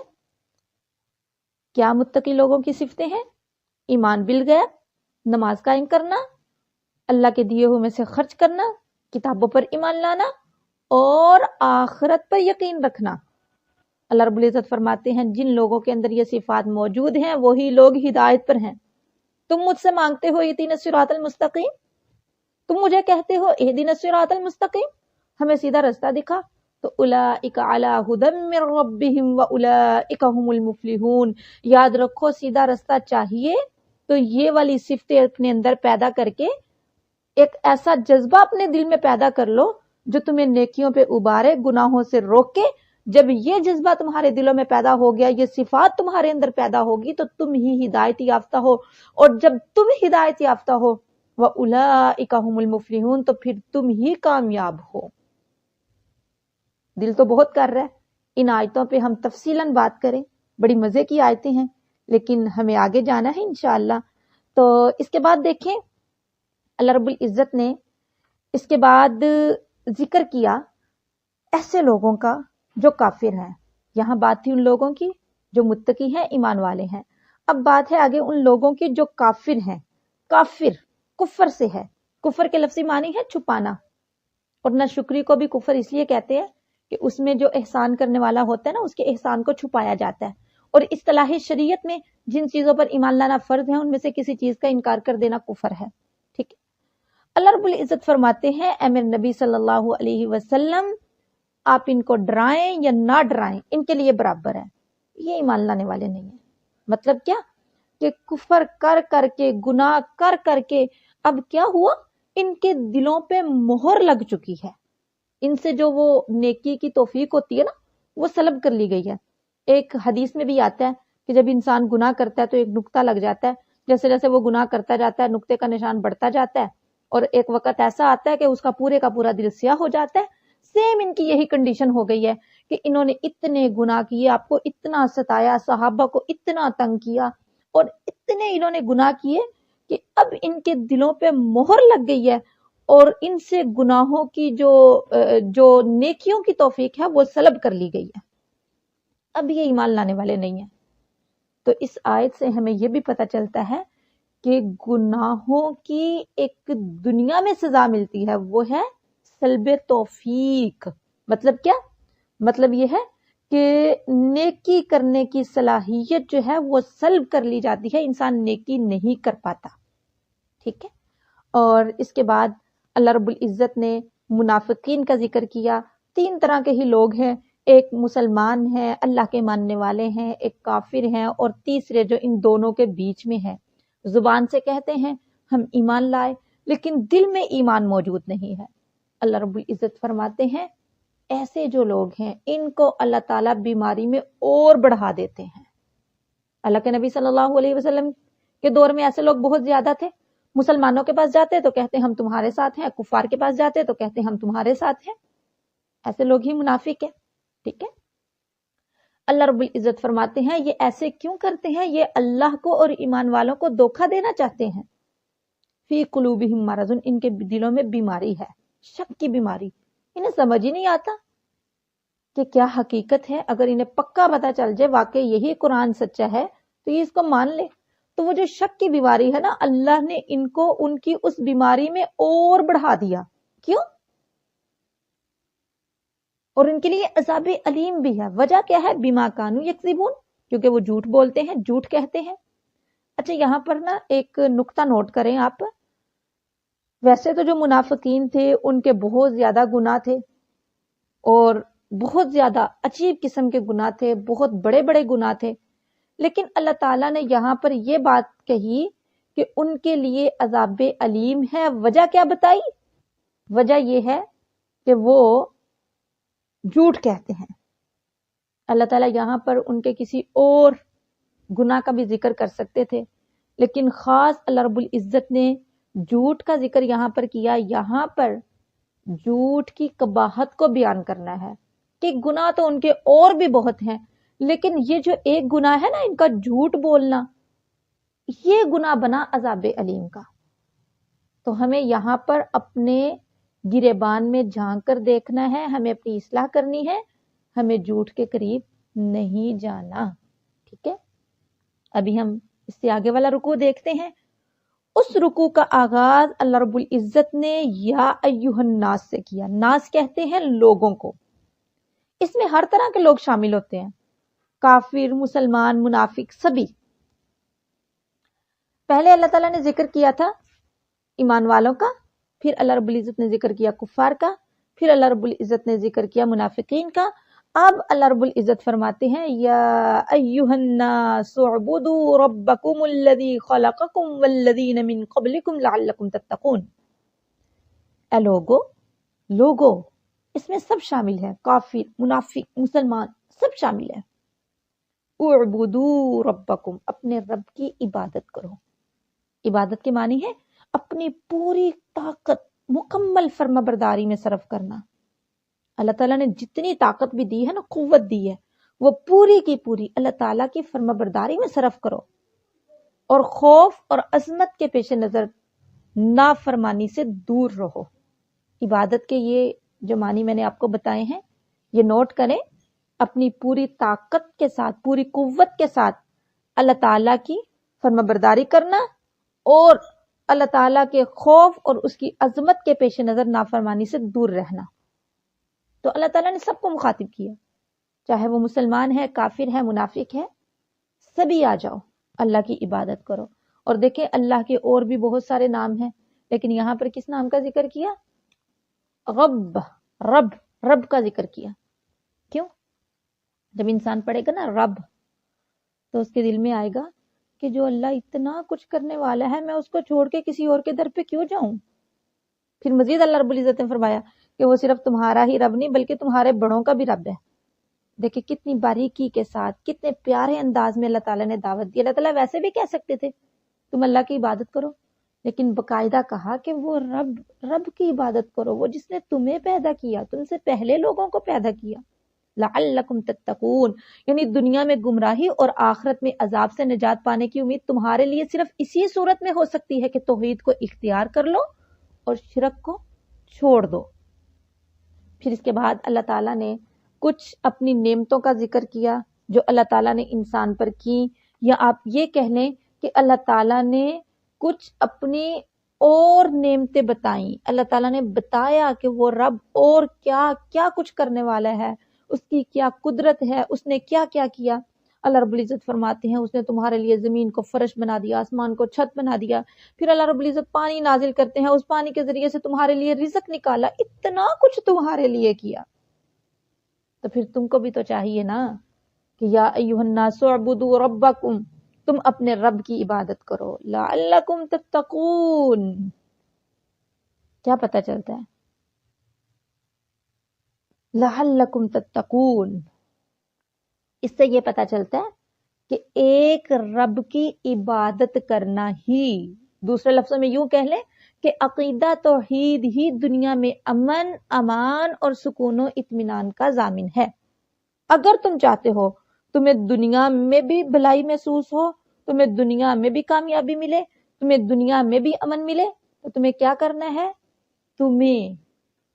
کیا متقی لوگوں کی صفتیں ہیں؟ ایمان بالغیب، نماز قائم کرنا، اللہ کے دیے ہوئے میں سے خرچ کرنا، کتابوں پر ایمان لانا اور آخرت پر یقین رکھنا۔ اللہ رب العزت فرماتے ہیں جن لوگوں کے اندر یہ صفات موجود ہیں وہی لوگ ہدایت پر ہیں۔ تم مجھ سے مانگتے ہو اہدنا الصراط المستقیم، تم مجھے کہتے ہو اہدنا الصراط المستقیم، ہمیں سیدھا رستہ دکھا، تو اولئک علی ھدی من ربہم واولئک ھم المفلحون۔ یاد رکھو سیدھا رستہ چاہیے تو یہ والی صفتیں اپنے اندر پیدا کر کے ایک ایسا جذبہ اپنے دل میں پیدا کر لو جو تمہیں نیکیوں پہ ابارے، گناہوں سے روکے۔ جب یہ جذبہ تمہارے دلوں میں پیدا ہو گیا، یہ صفات تمہارے اندر پیدا ہوگی تو تم ہی ہدایت یافتہ ہو، اور جب تم ہدایت یافتہ ہو وَأُولَئِكَ هُمُ الْمُفْلِحُونَ تو پھر تم ہی کامیاب ہو۔ دل تو بہت کر رہا ہے ان آیتوں پہ ہم تفصیلاً بات کریں، بڑی مزے کی آیتیں ہیں لیکن ہمیں آگے جانا ہے انشاءاللہ۔ تو اس کے بعد دیکھیں اللہ رب العزت نے اس کے بعد ذکر کیا ایسے لوگوں کا جو کافر ہیں۔ یہاں بات تھی ان لوگوں کی جو متقی ہیں، ایمان والے ہیں۔ اب بات ہے آگے ان لوگوں کی جو کافر ہیں۔ کافر کفر سے ہے، کفر کے لفظی معنی ہے چھپانا، اور نہ شکری کو بھی کفر اس لیے کہتے ہیں کہ اس میں جو احسان کرنے والا ہوتا ہے نا اس کے احسان کو چھپایا جاتا ہے۔ اور اصطلاح شریعت میں جن چیزوں پر ایمان لانا فرض ہے ان میں سے کسی چیز کا انکار کر دینا کفر ہے، ٹھیک ہے۔ اللہ رب العزت فرماتے ہیں اے میرے نبی صلی اللہ علیہ وسلم آپ ان کو ڈرائیں یا نہ ڈرائیں ان کے لیے برابر ہے، یہ ایمان لانے والے نہیں ہیں۔ مطلب کیا کہ کفر کر کر کے، گناہ کر کر کے اب کیا ہوا، ان کے دلوں پہ مہر لگ چکی ہے، ان سے جو وہ نیکی کی توفیق ہوتی ہے نا وہ سلب کر لی گئی ہے۔ ایک حدیث میں بھی آتا ہے کہ جب انسان گناہ کرتا ہے تو ایک نقطہ لگ جاتا ہے، جیسے جیسے وہ گناہ کرتا جاتا ہے نقطے کا نشان بڑھتا جاتا ہے، اور ایک وقت ایسا آتا ہے کہ اس کا پورا دل سیاہ ہو جاتا ہے۔ سیم ان کی یہی کنڈیشن ہو گئی ہے کہ انہوں نے اتنے گناہ کیے، آپ کو اتنا ستایا، صحابہ کو اتنا تنگ کیا، اور اتنے انہوں نے گناہ کیے کہ اب ان کے دلوں پہ مہر لگ گئی ہے، اور ان سے گناہوں کی جو نیکیوں کی توفیق ہے وہ سلب کر لی گئی ہے۔ اب یہ ایمان لانے والے نہیں ہیں۔ تو اس آیت سے ہمیں یہ بھی پتہ چلتا ہے کہ گناہوں کی ایک دنیا میں سزا ملتی ہے، وہ ہے سلب توفیق۔ مطلب کیا؟ مطلب یہ ہے کہ نیکی کرنے کی صلاحیت جو ہے وہ سلب کر لی جاتی ہے، انسان نیکی نہیں کر پاتا۔ ٹھیک ہے، اور اس کے بعد اللہ رب العزت نے منافقین کا ذکر کیا۔ 3 طرح کے ہی لوگ ہیں، ایک مسلمان ہے، اللہ کے ماننے والے ہیں، ایک کافر ہیں، اور تیسرے جو ان دونوں کے بیچ میں ہے۔ زبان سے کہتے ہیں ہم ایمان لائے، لیکن دل میں ایمان موجود نہیں ہے۔ اللہ رب العزت فرماتے ہیں ایسے جو لوگ ہیں ان کو اللہ تعالیٰ بیماری میں اور بڑھا دیتے ہیں۔ اللہ کے نبی صلی اللہ علیہ وسلم کے دور میں ایسے لوگ بہت زیادہ تھے، مسلمانوں کے پاس جاتے تو کہتے ہم تمہارے ساتھ ہیں، کفار کے پاس جاتے تو کہتے ہم تمہارے ساتھ ہیں۔ ایسے لوگ ہی منافق ہیں۔ ٹھیک ہے، اللہ رب العزت فرماتے ہیں یہ ایسے کیوں کرتے ہیں؟ یہ اللہ کو اور ایمان والوں کو دھوکہ دینا چاہتے ہیں۔ فی قلوبہم مرض، ان کے دلوں میں بیماری ہے، شک کی بیماری۔ انہیں سمجھ ہی نہیں آتا کہ کیا حقیقت ہے۔ اگر انہیں پکا پتہ چل جائے واقعی یہی قرآن سچا ہے تو یہ اس کو مان لے، تو وہ جو شک کی بیماری ہے نا، اللہ نے ان کو ان کی اس بیماری میں اور بڑھا دیا۔ کیوں؟ اور ان کے لیے عذاب علیم بھی ہے۔ وجہ کیا ہے؟ بما کانوا یکذبون، کیونکہ وہ جھوٹ بولتے ہیں، جھوٹ کہتے ہیں۔ اچھا، یہاں پر نا ایک نقطہ نوٹ کریں آپ۔ ویسے تو جو منافقین تھے ان کے بہت زیادہ گناہ تھے، اور بہت زیادہ عجیب قسم کے گناہ تھے، بہت بڑے بڑے گناہ تھے، لیکن اللہ تعالیٰ نے یہاں پر یہ بات کہی کہ ان کے لیے عذاب علیم ہے۔ وجہ کیا بتائی؟ وجہ یہ ہے کہ وہ جھوٹ کہتے ہیں۔ اللہ تعالیٰ یہاں پر ان کے کسی اور گناہ کا بھی ذکر کر سکتے تھے، لیکن خاص اللہ رب العزت نے جھوٹ کا ذکر یہاں پر کیا۔ یہاں پر جھوٹ کی قباحت کو بیان کرنا ہے کہ گناہ تو ان کے اور بھی بہت ہیں، لیکن یہ جو ایک گناہ ہے نا ان کا جھوٹ بولنا، یہ گناہ بنا عذاب علیم کا۔ تو ہمیں یہاں پر اپنے گریبان میں جھانک کر دیکھنا ہے، ہمیں اپنی اصلاح کرنی ہے، ہمیں جھوٹ کے قریب نہیں جانا۔ ٹھیک ہے، ابھی ہم اس سے آگے والا رکوع دیکھتے ہیں۔ اس رکوع کا آغاز اللہ رب العزت نے یا ایھا الناس سے کیا۔ ناس کہتے ہیں لوگوں کو، اس میں ہر طرح کے لوگ شامل ہوتے ہیں، کافر، مسلمان، منافق، سبھی۔ پہلے اللہ تعالیٰ نے ذکر کیا تھا ایمان والوں کا، پھر اللہ رب العزت نے ذکر کیا کفار کا، پھر اللہ رب العزت نے ذکر کیا منافقین کا۔ اب اللہ رب العزت فرماتے ہیں یا ایھا الناس اعبدوا ربکم الذی خلقکم والذین من قبلکم لعلکم تتقون۔ اے لوگو، اس میں سب شامل ہے، کافر، منافق، مسلمان، سب شامل ہے۔ اعبدوا ربکم، اپنے رب کی عبادت کرو۔ عبادت کے معنی ہے اپنی پوری طاقت مکمل فرما برداری میں صرف کرنا۔ اللہ تعالیٰ نے جتنی طاقت بھی دی ہے نا، قوت دی ہے، وہ پوری کی پوری اللہ تعالیٰ کی فرما برداری میں صرف کرو، اور خوف اور عظمت کے پیش نظر نافرمانی سے دور رہو۔ عبادت کے یہ جو معنی میں نے آپ کو بتائے ہیں، یہ نوٹ کریں۔ اپنی پوری طاقت کے ساتھ، پوری قوت کے ساتھ اللہ تعالیٰ کی فرما برداری کرنا، اور اللہ تعالیٰ کے خوف اور اس کی عظمت کے پیش نظر نافرمانی سے دور رہنا۔ تو اللہ تعالیٰ نے سب کو مخاطب کیا، چاہے وہ مسلمان ہے، کافر ہے، منافق ہے، سبھی آ جاؤ، اللہ کی عبادت کرو۔ اور دیکھیں اللہ کے اور بھی بہت سارے نام ہیں، لیکن یہاں پر کس نام کا ذکر کیا؟ رب کا ذکر کیا۔ کیوں؟ جب انسان پڑھے گا نا رب، تو اس کے دل میں آئے گا کہ جو اللہ اتنا کچھ کرنے والا ہے، میں اس کو چھوڑ کے کسی اور کے در پہ کیوں جاؤں؟ پھر مزید اللہ رب العزت نے فرمایا کہ وہ صرف تمہارا ہی رب نہیں بلکہ تمہارے بڑوں کا بھی رب ہے. دیکھیں کتنی باریکی کے ساتھ، کتنے پیارے انداز میں اللہ تعالیٰ نے دعوت دی. اللہ تعالیٰ ویسے بھی کہہ سکتے تھے تم اللہ کی عبادت کرو، لیکن باقاعدہ کہا کہ وہ رب کی عبادت کرو، وہ جس نے تمہیں پیدا کیا، تم سے پہلے لوگوں کو پیدا کیا. لعلکم تتقون، یعنی دنیا میں گمراہی اور آخرت میں عذاب سے نجات پانے کی امید تمہارے لیے صرف اسی صورت میں ہو سکتی ہے کہ توحید کو اختیار کر لو اور شرک کو چھوڑ دو. پھر اس کے بعد اللہ تعالیٰ نے کچھ اپنی نعمتوں کا ذکر کیا جو اللہ تعالیٰ نے انسان پر کی، یا آپ یہ کہہ لیں کہ اللہ تعالیٰ نے کچھ اپنی اور نعمتیں بتائیں. اللہ تعالیٰ نے بتایا کہ وہ رب اور کیا کیا کچھ کرنے والا ہے، اس کی کیا قدرت ہے، اس نے کیا کیا کیا. اللہ رب العزت فرماتے ہیں اس نے تمہارے لیے زمین کو فرش بنا دیا، آسمان کو چھت بنا دیا. پھر اللہ رب العزت پانی نازل کرتے ہیں، اس پانی کے ذریعے سے تمہارے لیے رزق نکالا. اتنا کچھ تمہارے لیے کیا، تو پھر تم کو بھی تو چاہیے نا کہ یا ایھا الناس اعبدوا ربکم، تم اپنے رب کی عبادت کرو. لعلکم تتقون. کیا پتہ چلتا ہے؟ لعلکم تتقون، اس سے یہ پتہ چلتا ہے کہ ایک رب کی عبادت کرنا ہی، دوسرے لفظوں میں یوں کہہ لیں کہ عقیدہ توحید ہی دنیا میں امن، امان اور سکون و اطمینان کا ضامن ہے. اگر تم چاہتے ہو تمہیں دنیا میں بھی بھلائی محسوس ہو، تمہیں دنیا میں بھی کامیابی ملے، تمہیں دنیا میں بھی امن ملے، تو تمہیں کیا کرنا ہے؟ تمہیں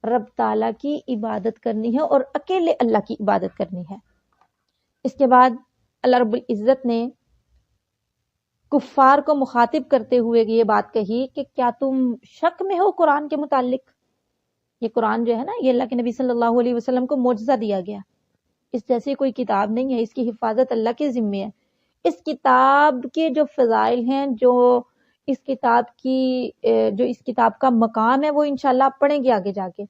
رب تعالیٰ کی عبادت کرنی ہے اور اکیلے اللہ کی عبادت کرنی ہے. اس کے بعد اللہ رب العزت نے کفار کو مخاطب کرتے ہوئے یہ بات کہی کہ کیا تم شک میں ہو قرآن کے متعلق؟ یہ قرآن جو ہے نا، یہ اللہ کے نبی صلی اللہ علیہ وسلم کو معجزہ دیا گیا. اس جیسی کوئی کتاب نہیں ہے، اس کی حفاظت اللہ کے ذمے ہے. اس کتاب کے جو فضائل ہیں، جو اس کتاب کا مقام ہے، وہ انشاءاللہ آپ پڑھیں گے آگے جا کے.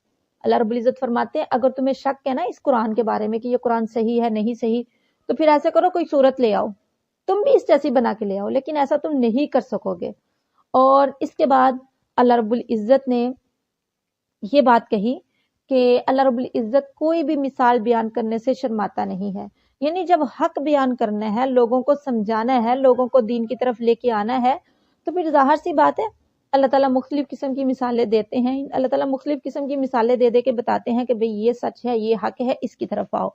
اللہ رب العزت فرماتے ہیں اگر تمہیں شک ہے نا اس قرآن کے بارے میں کہ یہ قرآن صحیح ہے نہیں صحیح، تو پھر ایسا کرو کوئی صورت لے آؤ، تم بھی اس جیسی بنا کے لے آؤ، لیکن ایسا تم نہیں کر سکو گے. اور اس کے بعد اللہ رب العزت نے یہ بات کہی کہ اللہ رب العزت کوئی بھی مثال بیان کرنے سے شرماتا نہیں ہے. یعنی جب حق بیان کرنا ہے، لوگوں کو سمجھانا ہے، لوگوں کو دین کی طرف لے کے آنا ہے، تو پھر ظاہر سی بات ہے اللہ تعالیٰ مختلف قسم کی مثالیں دیتے ہیں. اللہ تعالیٰ مختلف قسم کی مثالیں دے دے کے بتاتے ہیں کہ بھئی یہ سچ ہے، یہ حق ہے، اس کی طرف آؤ.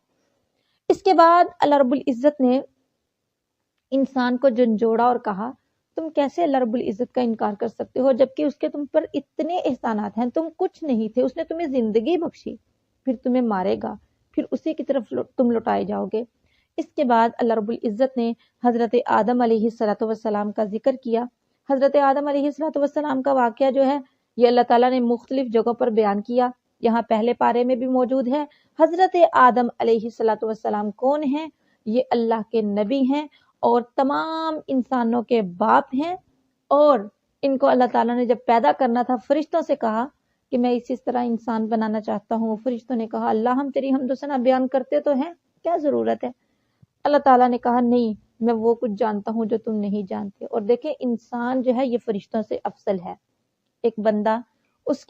اس کے بعد اللہ رب العزت نے انسان کو جھنجھوڑا اور کہا تم کیسے اللہ رب العزت کا انکار کر سکتے ہو جبکہ اس کے تم پر اتنے احسانات ہیں، تم کچھ نہیں تھے، اس نے تمہیں زندگی بخشی، پھر تمہیں مارے گا، پھر اسی کی طرف تم لوٹائے جاؤ گے. اس کے بعد اللہ رب العزت نے حضرت آدم علیہ السلام کا ذکر کیا. حضرت آدم علیہ السلام کا واقعہ جو ہے یہ اللہ تعالیٰ نے مختلف جگہوں پر بیان کیا. یہاں پہلے پارے میں بھی موجود ہے. حضرت آدم علیہ السلام کون ہیں؟ یہ اللہ کے نبی ہیں اور تمام انسانوں کے باپ ہیں. اور ان کو اللہ تعالیٰ نے جب پیدا کرنا تھا فرشتوں سے کہا کہ میں اس طرح انسان بنانا چاہتا ہوں. فرشتوں نے کہا اللہ ہم تیری حمد و ثنا بیان کرتے تو ہیں، کیا ضرورت ہے؟ اللہ تعالیٰ نے کہا نہیں، میں وہ کچھ جانتا ہوں جو تم نہیں جانتے. اور دیکھیں انسان جو ہے یہ فرشتوں سے افضل ہے. ایک بندہ اس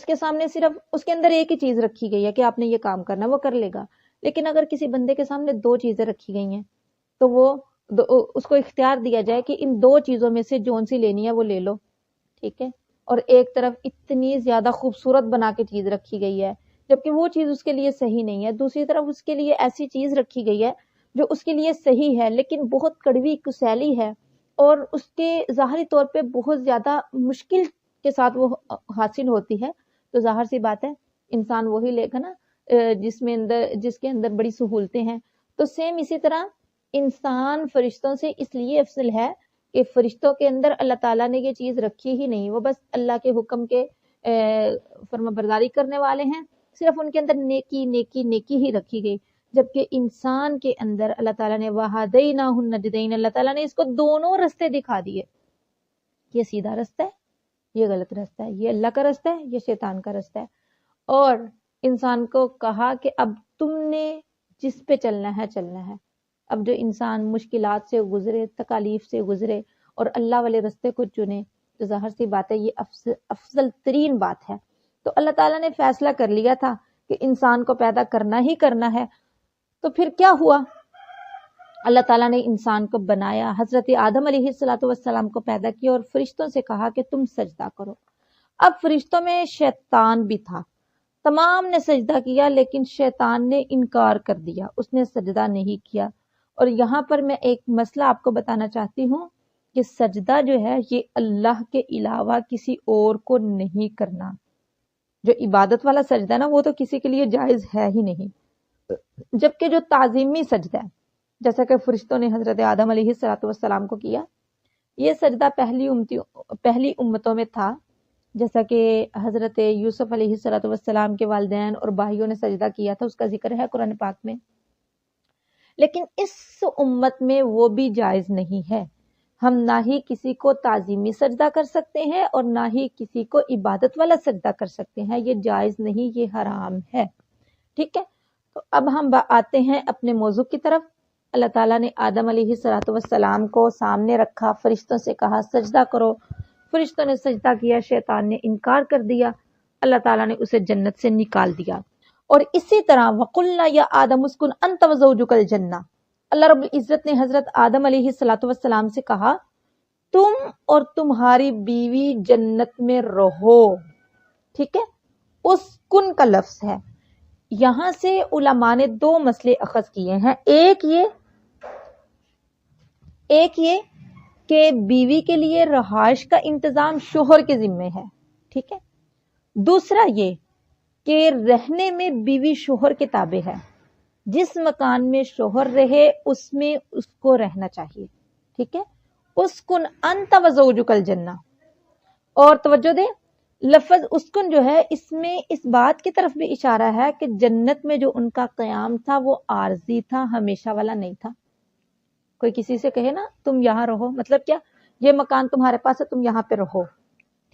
کے سامنے صرف اس کے اندر ایک ہی چیز رکھی گئی ہے کہ آپ نے یہ کام کرنا، وہ کر لے گا. لیکن اگر کسی بندے کے سامنے دو چیزیں رکھی گئی ہیں تو وہ اس کو اختیار دیا جائے کہ ان دو چیزوں میں سے جون سی لینی ہے وہ لے لو، ٹھیک ہے. اور ایک طرف اتنی زیادہ خوبصورت بنا کے چیز رکھی گئی ہے جبکہ وہ چیز اس کے لیے صحیح نہیں ہے. دوسری طرف اس کے لیے ایسی چیز رکھی گئی ہے جو اس کے لیے صحیح ہے لیکن بہت کڑوی کسیلی ہے اور اس کے ظاہری طور پہ بہت زیادہ مشکل کے ساتھ وہ حاصل ہوتی ہے. تو ظاہر سی بات ہے انسان وہی لے گا نا جس کے اندر بڑی سہولتیں ہیں. تو سیم اسی طرح انسان فرشتوں سے اس لیے افضل ہے کہ فرشتوں کے اندر اللہ تعالیٰ نے یہ چیز رکھی ہی نہیں، وہ بس اللہ کے حکم کے فرما برداری کرنے والے ہیں، صرف ان کے اندر نیکی نیکی نیکی ہی رکھی گئی. جبکہ انسان کے اندر اللہ تعالیٰ نے وَهَدَيْنَاهُ النَّجْدَيْنِ، اللہ تعالیٰ نے اس کو دونوں رستے دکھا دیے. یہ سیدھا رستہ ہے، یہ غلط رستہ ہے، یہ اللہ کا رستہ ہے، یہ شیطان کا رستہ ہے. اور انسان کو کہا کہ اب تم نے جس پہ چلنا ہے چلنا ہے. اب جو انسان مشکلات سے گزرے، تکالیف سے گزرے اور اللہ والے رستے کو چنے، تو ظاہر سی بات ہے یہ افضل ترین بات ہے. تو اللہ تعالیٰ نے فیصلہ کر لیا تھا کہ انسان کو پیدا کرنا ہی کرنا ہے. تو پھر کیا ہوا؟ اللہ تعالیٰ نے انسان کو بنایا، حضرت آدم علیہ السلام کو پیدا کیا اور فرشتوں سے کہا کہ تم سجدہ کرو. اب فرشتوں میں شیطان بھی تھا، تمام نے سجدہ کیا لیکن شیطان نے انکار کر دیا، اس نے سجدہ نہیں کیا. اور یہاں پر میں ایک مسئلہ آپ کو بتانا چاہتی ہوں کہ سجدہ جو ہے یہ اللہ کے علاوہ کسی اور کو نہیں کرنا. جو عبادت والا سجدہ نا وہ تو کسی کے لیے جائز ہے ہی نہیں، جبکہ جو تعظیمی سجدہ ہے جیسا کہ فرشتوں نے حضرت آدم علیہ السلام کو کیا، یہ سجدہ پہلی امتوں میں تھا، جیسا کہ حضرت یوسف علیہ السلام کے والدین اور بھائیوں نے سجدہ کیا تھا، اس کا ذکر ہے قرآن پاک میں. لیکن اس امت میں وہ بھی جائز نہیں ہے. ہم نہ ہی کسی کو تعظیمی سجدہ کر سکتے ہیں اور نہ ہی کسی کو عبادت والا سجدہ کر سکتے ہیں، یہ جائز نہیں، یہ حرام ہے. ٹھیک ہے، تو اب ہم آتے ہیں اپنے موضوع کی طرف. اللہ تعالیٰ نے آدم علیہ السلام کو سامنے رکھا، فرشتوں سے کہا سجدہ کرو. فرشتوں نے سجدہ کیا، شیطان نے انکار کر دیا، اللہ تعالیٰ نے اسے جنت سے نکال دیا. اور اسی طرح وَقُلْنَا يَا آدَمُ اسْكُنْ أَنْتَ وَزَوْجُكَ الْجَنَّةَ، اللہ رب العزت نے حضرت آدم علیہ السلام سے کہا تم اور تمہاری بیوی جنت میں رہو. ٹھیک ہے، اسکن کا لفظ ہے. یہاں سے علماء نے دو مسئلے اخذ کیے ہیں. ایک یہ کہ بیوی کے لیے رہائش کا انتظام شوہر کے ذمے ہے. ٹھیک ہے، دوسرا یہ کہ رہنے میں بیوی شوہر کے تابع ہے. جس مکان میں شوہر رہے اس میں اس کو رہنا چاہیے. ٹھیک ہے، اسکن انت وزوجک الجنہ. اور توجہ دیں، لفظ اسکن جو ہے اس میں اس بات کی طرف بھی اشارہ ہے کہ جنت میں جو ان کا قیام تھا وہ عارضی تھا، ہمیشہ والا نہیں تھا. کوئی کسی سے کہے نا تم یہاں رہو، مطلب کیا؟ یہ مکان تمہارے پاس ہے، تم یہاں پہ رہو.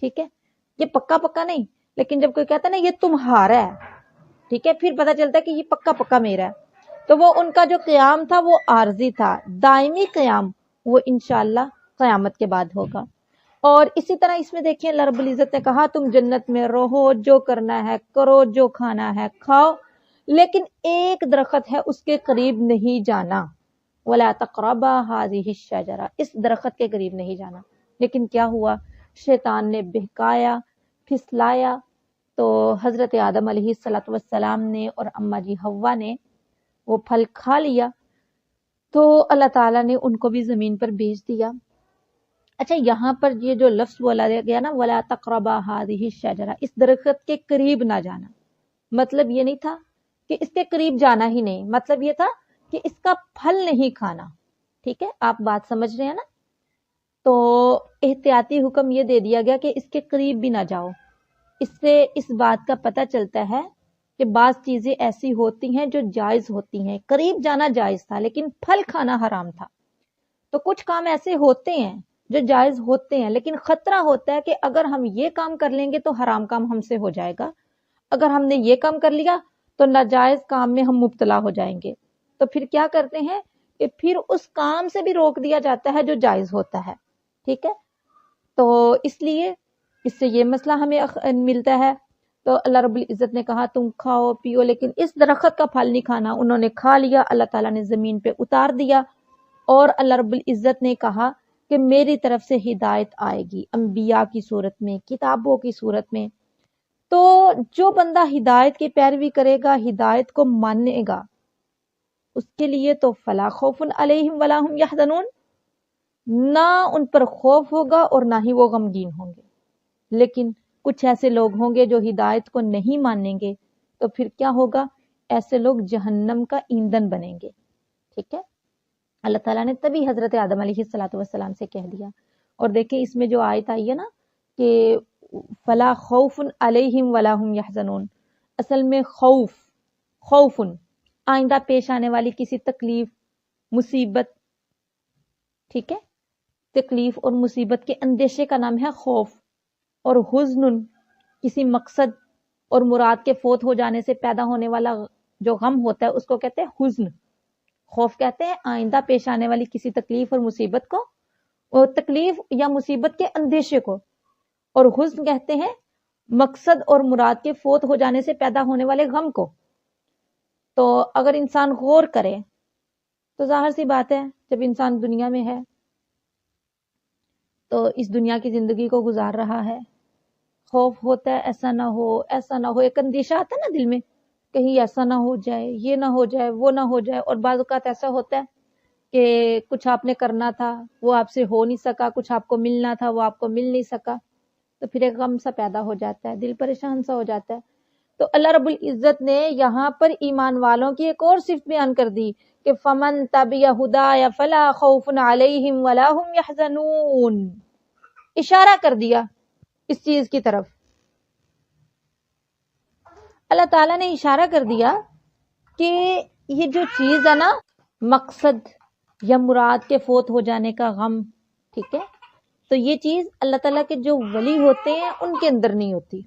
ٹھیک ہے، یہ پکا نہیں. لیکن جب کوئی کہتا ہے نا یہ تمہارا ہے، ٹھیک ہے، پھر پتہ چلتا ہے کہ یہ پکا میرا ہے. تو وہ ان کا جو قیام تھا وہ عارضی تھا. دائمی قیام وہ انشاءاللہ قیامت کے بعد ہوگا. اور اسی طرح اس میں دیکھیں اللہ رب العزت نے کہا تم جنت میں رہو، جو کرنا ہے کرو، جو کھانا ہے کھاؤ، لیکن ایک درخت ہے اس کے قریب نہیں جانا. وَلَا تَقْرَبَا هَٰذِهِ الشَّجَرَةَ، اس درخت کے قریب نہیں جانا. لیکن کیا ہوا؟ شیطان نے بہکایا، پھسلایا، تو حضرت آدم علیہ السلام نے اور اماں جی حوا نے وہ پھل کھا لیا، تو اللہ تعالیٰ نے ان کو بھی زمین پر بھیج دیا. اچھا، یہاں پر یہ جو لفظ بولا گیا نا وَلَا تَقْرَبَا هَٰذِهِ الشَّجَرَةَ، اس درخت کے قریب نہ جانا، مطلب یہ نہیں تھا کہ اس کے قریب جانا ہی نہیں، مطلب یہ تھا کہ اس کا پھل نہیں کھانا. ٹھیک ہے، آپ بات سمجھ رہے ہیں نا؟ تو احتیاطی حکم یہ دے دیا گیا کہ اس کے قریب بھی نہ جاؤ. اس سے اس بات کا پتہ چلتا ہے کہ بعض چیزیں ایسی ہوتی ہیں جو جائز ہوتی ہیں. قریب جانا جائز تھا لیکن پھل کھانا حرام تھا. تو کچھ کام ایسے ہوتے ہیں جو جائز ہوتے ہیں لیکن خطرہ ہوتا ہے کہ اگر ہم یہ کام کر لیں گے تو حرام کام ہم سے ہو جائے گا، اگر ہم نے یہ کام کر لیا تو ناجائز کام میں ہم مبتلا ہو جائیں گے. تو پھر کیا کرتے ہیں کہ پھر اس کام سے بھی روک دیا جاتا ہے جو جائز ہوتا ہے. ٹھیک ہے، تو اس لیے اس سے یہ مسئلہ ہمیں ملتا ہے. تو اللہ رب العزت نے کہا تم کھاؤ پیو لیکن اس درخت کا پھل نہیں کھانا. انہوں نے کھا لیا، اللہ تعالیٰ نے زمین پہ اتار دیا، اور اللہ رب العزت نے کہا کہ میری طرف سے ہدایت آئے گی انبیاء کی صورت میں، کتابوں کی صورت میں. تو جو بندہ ہدایت کی پیروی کرے گا، ہدایت کو مانے گا، اس کے لیے تو فلا خوف علیہم ولا هم یحزنون، نہ ان پر خوف ہوگا اور نہ ہی وہ غمگین ہوں گے. لیکن کچھ ایسے لوگ ہوں گے جو ہدایت کو نہیں مانیں گے، تو پھر کیا ہوگا؟ ایسے لوگ جہنم کا ایندھن بنیں گے. ٹھیک ہے، اللہ تعالیٰ نے تبھی حضرت آدم علیہ السلام سے کہہ دیا. اور دیکھیں اس میں جو آیت آئی ہے نا کہ فلا خوف علیہم ولا هم یحزنون، اصل میں خوف آئندہ پیش آنے والی کسی تکلیف، مصیبت، ٹھیک ہے، تکلیف اور مصیبت کے اندیشے کا نام ہے خوف. اور حزن کسی مقصد اور مراد کے فوت ہو جانے سے پیدا ہونے والا جو غم ہوتا ہے اس کو کہتے ہیں حزن. خوف کہتے ہیں آئندہ پیش آنے والی کسی تکلیف اور مصیبت کو، اور تکلیف یا مصیبت کے اندیشے کو. اور حزن کہتے ہیں مقصد اور مراد کے فوت ہو جانے سے پیدا ہونے والے غم کو. تو اگر انسان غور کرے تو ظاہر سی بات ہے جب انسان دنیا میں ہے تو اس دنیا کی زندگی کو گزار رہا ہے، خوف ہوتا ہے ایسا نہ ہو ایسا نہ ہو، ایک اندیشہ آتا ہے نا دل میں، کہیں ایسا نہ ہو جائے، یہ نہ ہو جائے، وہ نہ ہو جائے. اور بعض اوقات ایسا ہوتا ہے کہ کچھ آپ نے کرنا تھا وہ آپ سے ہو نہیں سکا، کچھ آپ کو ملنا تھا وہ آپ کو مل نہیں سکا، تو پھر ایک غم سا پیدا ہو جاتا ہے، دل پریشان سا ہو جاتا ہے. تو اللہ رب العزت نے یہاں پر ایمان والوں کی ایک اور صفت بیان کر دی کہ فمن تبع ہدایا فلا خوف علیہم ولا هم یحزنون. اشارہ کر دیا اس چیز کی طرف، اللہ تعالیٰ نے اشارہ کر دیا کہ یہ جو چیز ہے نا، مقصد یا مراد کے فوت ہو جانے کا غم، ٹھیک ہے، تو یہ چیز اللہ تعالیٰ کے جو ولی ہوتے ہیں ان کے اندر نہیں ہوتی.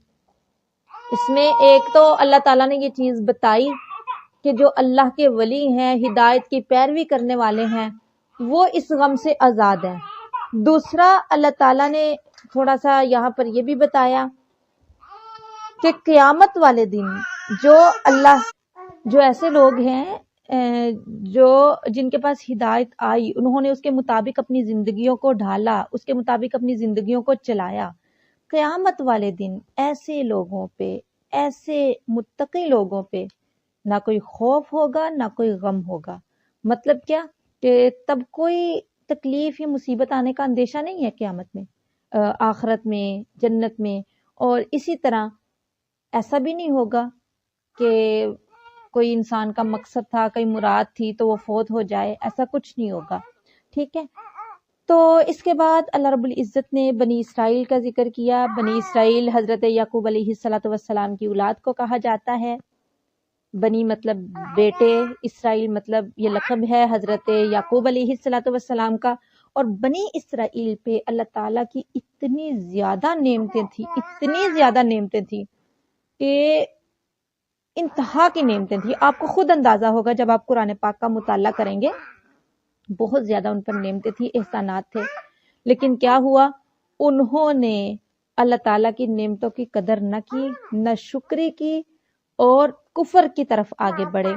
اس میں ایک تو اللہ تعالیٰ نے یہ چیز بتائی کہ جو اللہ کے ولی ہیں، ہدایت کی پیروی کرنے والے ہیں، وہ اس غم سے آزاد ہیں. دوسرا اللہ تعالیٰ نے تھوڑا سا یہاں پر یہ بھی بتایا کہ قیامت والے دن جو ایسے لوگ ہیں جن کے پاس ہدایت آئی، انہوں نے اس کے مطابق اپنی زندگیوں کو ڈھالا، اس کے مطابق اپنی زندگیوں کو چلایا، قیامت والے دن ایسے لوگوں پہ، ایسے متقی لوگوں پہ نہ کوئی خوف ہوگا نہ کوئی غم ہوگا. مطلب کیا کہ تب کوئی تکلیف یا مصیبت آنے کا اندیشہ نہیں ہے قیامت میں، آخرت میں، جنت میں. اور اسی طرح ایسا بھی نہیں ہوگا کہ کوئی انسان کا مقصد تھا، کوئی مراد تھی تو وہ فوت ہو جائے، ایسا کچھ نہیں ہوگا. ٹھیک ہے. تو اس کے بعد اللہ رب العزت نے بنی اسرائیل کا ذکر کیا. بنی اسرائیل حضرت یعقوب علیہ الصلوۃ والسلام کی اولاد کو کہا جاتا ہے. بنی مطلب بیٹے، اسرائیل مطلب یہ لقب ہے حضرت یعقوب علیہ الصلوۃ والسلام کا. اور بنی اسرائیل پہ اللہ تعالیٰ کی اتنی زیادہ نعمتیں تھیں کہ انتہا کی نعمتیں تھیں. آپ کو خود اندازہ ہوگا جب آپ قرآن پاک کا مطالعہ کریں گے، بہت زیادہ ان پر نعمتیں تھیں، احسانات تھے. لیکن کیا ہوا؟ انہوں نے اللہ تعالیٰ کی نعمتوں کی قدر نہ کی، نہ شکری کی، اور کفر کی طرف آگے بڑھے.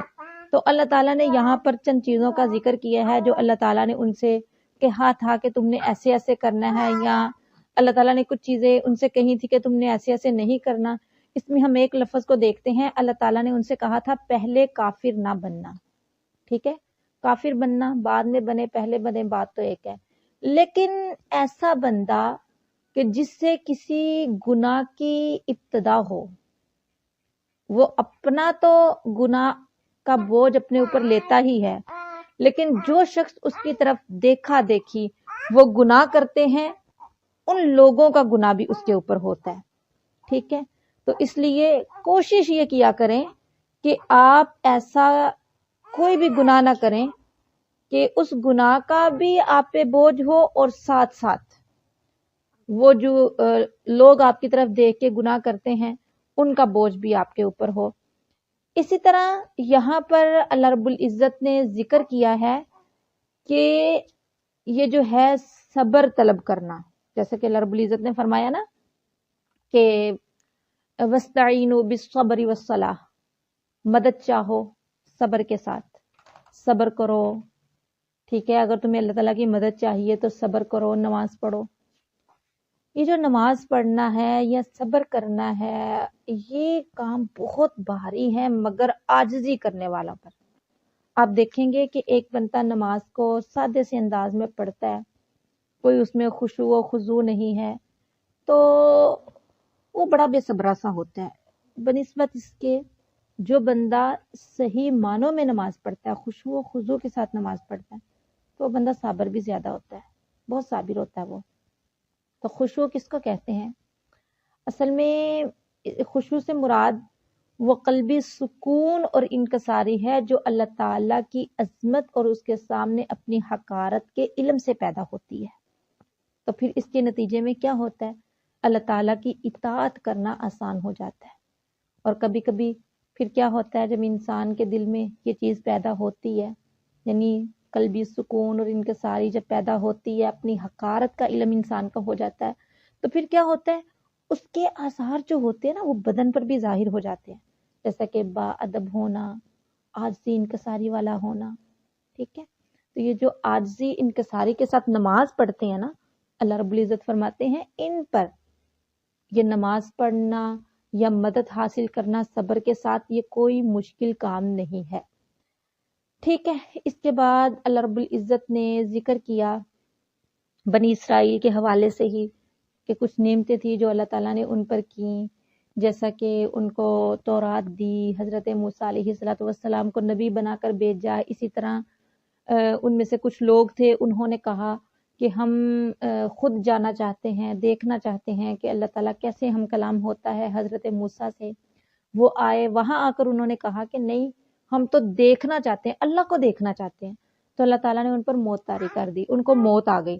تو اللہ تعالیٰ نے یہاں پر چند چیزوں کا ذکر کیا ہے جو اللہ تعالیٰ نے ان سے کہا تھا کہ تم نے ایسے ایسے کرنا ہے، یا اللہ تعالیٰ نے کچھ چیزیں ان سے کہی تھی کہ تم نے ایسے ایسے نہیں کرنا. اس میں ہم ایک لفظ کو دیکھتے ہیں. اللہ تعالیٰ نے ان سے کہا تھا پہلے کافر نہ بننا. ٹھیک ہے، کافر بننا، بعد میں بنے پہلے بنے، بات تو ایک ہے. لیکن ایسا بندہ کہ جس سے کسی گناہ کی ابتدا ہو، وہ اپنا تو گناہ کا بوجھ اپنے اوپر لیتا ہی ہے، لیکن جو شخص اس کی طرف دیکھا دیکھی وہ گناہ کرتے ہیں، ان لوگوں کا گناہ بھی اس کے اوپر ہوتا ہے. ٹھیک ہے. تو اس لیے کوشش یہ کیا کریں کہ آپ ایسا کوئی بھی گناہ نہ کریں کہ اس گناہ کا بھی آپ پہ بوجھ ہو، اور ساتھ ساتھ وہ جو لوگ آپ کی طرف دیکھ کے گناہ کرتے ہیں ان کا بوجھ بھی آپ کے اوپر ہو. اسی طرح یہاں پر اللہ رب العزت نے ذکر کیا ہے کہ یہ جو ہے صبر طلب کرنا، جیسے کہ اللہ رب العزت نے فرمایا نا کہ وَاسْتَعِينُوا بِالصَّبْرِ وَالصَّلَاةِ، مدد چاہو صبر کے ساتھ، صبر کرو. ٹھیک ہے، اگر تمہیں اللہ تعالیٰ کی مدد چاہیے تو صبر کرو، نماز پڑھو. یہ جو نماز پڑھنا ہے یا صبر کرنا ہے، یہ کام بہت بھاری ہے مگر عاجزی کرنے والا پر. آپ دیکھیں گے کہ ایک بندہ نماز کو سادے سے انداز میں پڑھتا ہے، کوئی اس میں خشوع و خضوع نہیں ہے، تو وہ بڑا بے صبرا سا ہوتا ہے بنسبت اس کے جو بندہ صحیح معنوں میں نماز پڑھتا ہے، خشوع و خضوع کے ساتھ نماز پڑھتا ہے، تو وہ بندہ صابر بھی زیادہ ہوتا ہے، بہت صابر ہوتا ہے وہ. تو خشوع کس کو کہتے ہیں؟ اصل میں خشوع سے مراد وہ قلبی سکون اور انکساری ہے جو اللہ تعالیٰ کی عظمت اور اس کے سامنے اپنی حقارت کے علم سے پیدا ہوتی ہے. تو پھر اس کے نتیجے میں کیا ہوتا ہے؟ اللہ تعالیٰ کی اطاعت کرنا آسان ہو جاتا ہے. اور کبھی کبھی پھر کیا ہوتا ہے، جب انسان کے دل میں یہ چیز پیدا ہوتی ہے، یعنی قلبی سکون اور انکساری جب پیدا ہوتی ہے، اپنی حقارت کا علم انسان کا ہو جاتا ہے، تو پھر کیا ہوتا ہے؟ اس کے آثار جو ہوتے ہیں نا وہ بدن پر بھی ظاہر ہو جاتے ہیں، جیسا کہ با ادب ہونا، عاجزی انکساری والا ہونا، ٹھیک ہے۔ تو یہ جو عاجزی انکساری کے ساتھ نماز پڑھتے ہیں نا، اللہ رب العزت فرماتے ہیں ان پر یہ نماز پڑھنا یا مدد حاصل کرنا صبر کے ساتھ یہ کوئی مشکل کام نہیں ہے، ٹھیک ہے۔ اس کے بعد اللہ رب العزت نے ذکر کیا بنی اسرائیل کے حوالے سے ہی کہ کچھ نعمتیں تھیں جو اللہ تعالیٰ نے ان پر کیں، جیسا کہ ان کو تورات دی، حضرت موسیٰ علیہ السلام کو نبی بنا کر بھیجا۔ اسی طرح ان میں سے کچھ لوگ تھے، انہوں نے کہا کہ ہم خود جانا چاہتے ہیں، دیکھنا چاہتے ہیں کہ اللہ تعالیٰ کیسے ہم کلام ہوتا ہے حضرت موسیٰ سے۔ وہ آئے، وہاں آ کر انہوں نے کہا کہ نہیں، ہم تو دیکھنا چاہتے ہیں، اللہ کو دیکھنا چاہتے ہیں۔ تو اللہ تعالیٰ نے ان پر موت طاری کر دی، ان کو موت آ گئی۔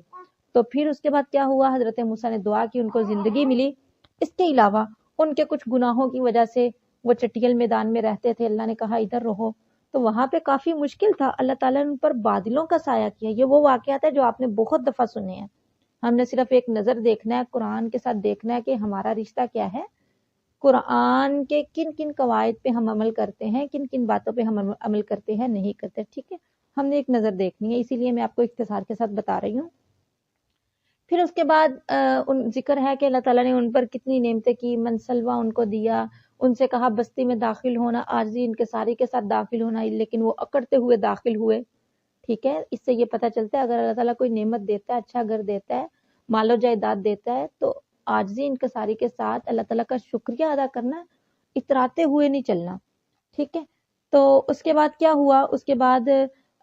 تو پھر اس کے بعد کیا ہوا، حضرت موسیٰ نے دعا کی، ان کو زندگی ملی۔ اس کے علاوہ ان کے کچھ گناہوں کی وجہ سے وہ چٹیل میدان میں رہتے تھے، اللہ نے کہا ادھر رہو، تو وہاں پہ کافی مشکل تھا، اللہ تعالیٰ نے ان پر بادلوں کا سایہ کیا۔ یہ وہ واقعات ہے جو آپ نے بہت دفعہ سنے ہیں، ہم نے صرف ایک نظر دیکھنا ہے، قرآن کے ساتھ دیکھنا ہے کہ ہمارا رشتہ کیا ہے، قرآن کے کن کن قواعد پہ ہم عمل کرتے ہیں، کن کن باتوں پہ ہم عمل کرتے ہیں، نہیں کرتے، ٹھیک ہے۔ ہم نے ایک نظر دیکھنی ہے، اسی لیے میں آپ کو اختصار کے ساتھ بتا رہی ہوں۔ پھر اس کے بعد ذکر ہے کہ اللہ تعالیٰ نے ان پر کتنی نعمتیں کی، منسلوا ان کو دیا، ان سے کہا بستی میں داخل ہونا، عاجزی انکساری کے ساتھ داخل ہونا، لیکن وہ اکڑتے ہوئے داخل ہوئے، ٹھیک ہے۔ اس سے یہ پتہ چلتا ہے اگر اللہ تعالیٰ کوئی نعمت دیتا ہے، اچھا گھر دیتا ہے، مال و جائیداد دیتا ہے، تو عاجزی انکساری کے ساتھ اللہ تعالیٰ کا شکریہ ادا کرنا، اتراتے ہوئے نہیں چلنا، ٹھیک ہے۔ تو اس کے بعد کیا ہوا، اس کے بعد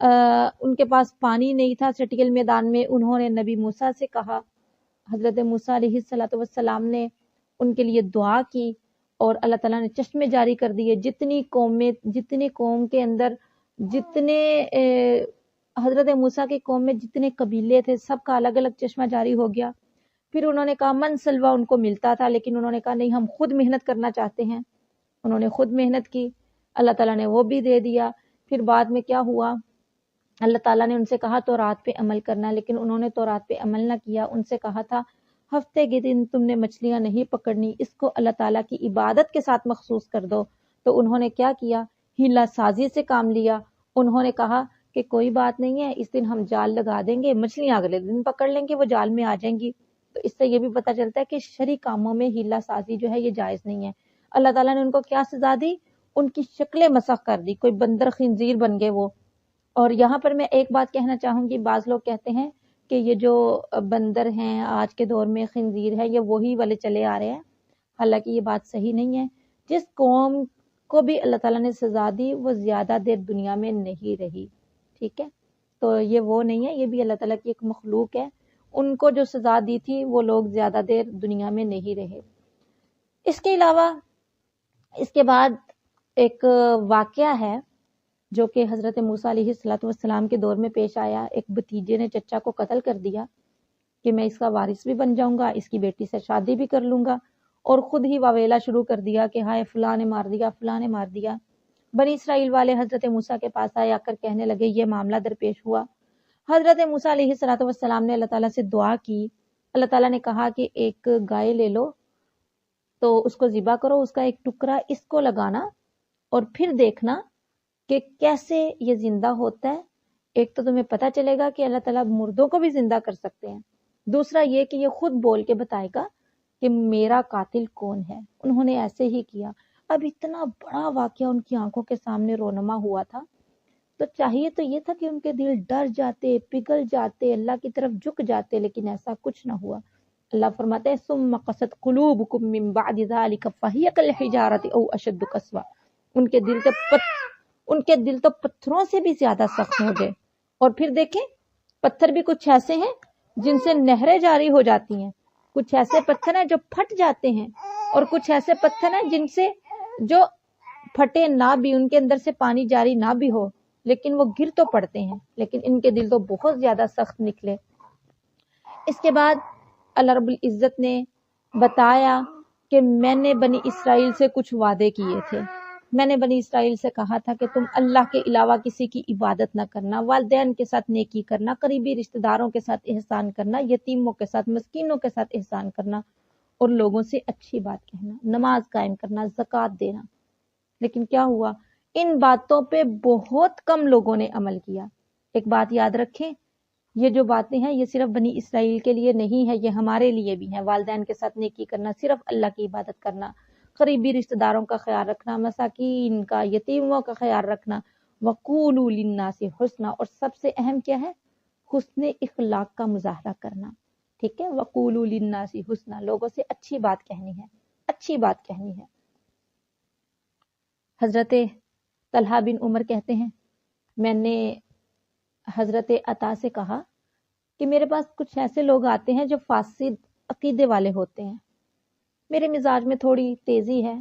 ان کے پاس پانی نہیں تھا چٹیل میدان میں، انہوں نے نبی موسیٰ سے کہا، حضرت موسیٰ علیہ السلام نے ان کے لیے دعا کی اور اللہ تعالیٰ نے چشمے جاری کر دیے۔ جتنی قوم کے اندر جتنے حضرت موسیٰ کی قوم میں جتنے قبیلے تھے، سب کا الگ الگ چشمہ جاری ہو گیا۔ پھر انہوں نے کہا من سلوا ان کو ملتا تھا، لیکن انہوں نے کہا نہیں، ہم خود محنت کرنا چاہتے ہیں۔ انہوں نے خود محنت کی، اللہ تعالیٰ نے وہ بھی دے دیا۔ پھر بعد میں کیا ہوا، اللہ تعالیٰ نے ان سے کہا تورات پہ عمل کرنا، لیکن انہوں نے تورات پہ عمل نہ کیا۔ ان سے کہا تھا ہفتے کے دن تم نے مچھلیاں نہیں پکڑنی، اس کو اللہ تعالیٰ کی عبادت کے ساتھ مخصوص کر دو۔ تو انہوں نے کیا کیا، ہیلا سازی سے کام لیا۔ انہوں نے کہا کہ کوئی بات نہیں ہے، اس دن ہم جال لگا دیں گے، مچھلیاں اگلے دن پکڑ لیں گے، وہ جال میں آ جائیں گی۔ تو اس سے یہ بھی پتہ چلتا ہے کہ شرعی کاموں میں ہیلا سازی جو ہے یہ جائز نہیں ہے۔ اللہ تعالیٰ نے ان کو کیا سزا دی، ان کی شکلیں مسخ کر دی، کوئی بندر خنزیر بن گئے وہ۔ اور یہاں پر میں ایک بات کہنا چاہوں گی، بعض لوگ کہتے ہیں کہ یہ جو بندر ہیں آج کے دور میں، خنزیر ہے، یہ وہی والے چلے آ رہے ہیں، حالانکہ یہ بات صحیح نہیں ہے۔ جس قوم کو بھی اللہ تعالیٰ نے سزا دی وہ زیادہ دیر دنیا میں نہیں رہی، ٹھیک ہے۔ تو یہ وہ نہیں ہے، یہ بھی اللہ تعالیٰ کی ایک مخلوق ہے، ان کو جو سزا دی تھی وہ لوگ زیادہ دیر دنیا میں نہیں رہے۔ اس کے علاوہ اس کے بعد ایک واقعہ ہے جو کہ حضرت موسیٰ علیہ السلام کے دور میں پیش آیا۔ ایک بھتیجے نے چچا کو قتل کر دیا کہ میں اس کا وارث بھی بن جاؤں گا، اس کی بیٹی سے شادی بھی کر لوں گا، اور خود ہی واویلا شروع کر دیا کہ ہائے فلاں نے مار دیا، فلاں نے مار دیا۔ بنی اسرائیل والے حضرت موسیٰ کے پاس آئے، آ کر کہنے لگے یہ معاملہ درپیش ہوا۔ حضرت موسیٰ علیہ السلام نے اللہ تعالیٰ سے دعا کی، اللہ تعالیٰ نے کہا کہ ایک گائے لے لو، تو اس کو ذبح کرو، اس کا ایک ٹکڑا اس کو لگانا اور پھر دیکھنا کہ کیسے یہ زندہ ہوتا ہے۔ ایک تو تمہیں پتہ چلے گا کہ اللہ تعالیٰ مردوں کو بھی زندہ کر سکتے ہیں، دوسرا یہ کہ یہ خود بول کے بتائے گا کہ میرا قاتل کون ہے۔ انہوں نے ایسے ہی کیا۔ اب اتنا بڑا واقعہ ان کی آنکھوں کے سامنے رونما ہوا تھا، تو چاہیے تو یہ تھا کہ ان کے دل ڈر جاتے، پگھل جاتے، اللہ کی طرف جھک جاتے، لیکن ایسا کچھ نہ ہوا۔ اللہ فرماتے ہیں ثم قست قلوبکم من بعد ذلک فہی کالحجارۃ او اشد قسوہ، ان کے دل تو پتھروں سے بھی زیادہ سخت ہو گئے۔ اور پھر دیکھیں پتھر بھی کچھ ایسے ہیں جن سے نہریں جاری ہو جاتی ہیں، کچھ ایسے پتھر ہیں جو پھٹ جاتے ہیں، اور کچھ ایسے پتھر ہیں جن سے جو پھٹے نہ بھی، ان کے اندر سے پانی جاری نہ بھی ہو، لیکن وہ گر تو پڑتے ہیں، لیکن ان کے دل تو بہت زیادہ سخت نکلے۔ اس کے بعد اللہ رب العزت نے بتایا کہ میں نے بنی اسرائیل سے کچھ وعدے کیے تھے۔ میں نے بنی اسرائیل سے کہا تھا کہ تم اللہ کے علاوہ کسی کی عبادت نہ کرنا، والدین کے ساتھ نیکی کرنا، قریبی رشتہ داروں کے ساتھ احسان کرنا، یتیموں کے ساتھ، مسکینوں کے ساتھ احسان کرنا، اور لوگوں سے اچھی بات کہنا، نماز قائم کرنا، زکوٰۃ دینا. لیکن کیا ہوا؟ ان باتوں پہ بہت کم لوگوں نے عمل کیا. ایک بات یاد رکھیں، یہ جو باتیں ہیں یہ صرف بنی اسرائیل کے لیے نہیں ہے، یہ ہمارے لیے بھی ہیں. والدین کے ساتھ نیکی کرنا، صرف اللہ کی عبادت کرنا، قریبی رشتہ داروں کا خیال رکھنا، مساکین کا، یتیموں کا خیال رکھنا. وَقُولُوا لِلنَّاسِ حُسْنًا، اور سب سے اہم کیا ہے؟ حسن اخلاق کا مظاہرہ کرنا. ٹھیک ہے، وَقُولُوا لِلنَّاسِ حُسْنًا، لوگوں سے اچھی بات کہنی ہے، اچھی بات کہنی ہے. حضرت طلحہ بن عمر کہتے ہیں، میں نے حضرت عطا سے کہا کہ میرے پاس کچھ ایسے لوگ آتے ہیں جو فاسد عقیدے والے ہوتے ہیں، میرے مزاج میں تھوڑی تیزی ہے،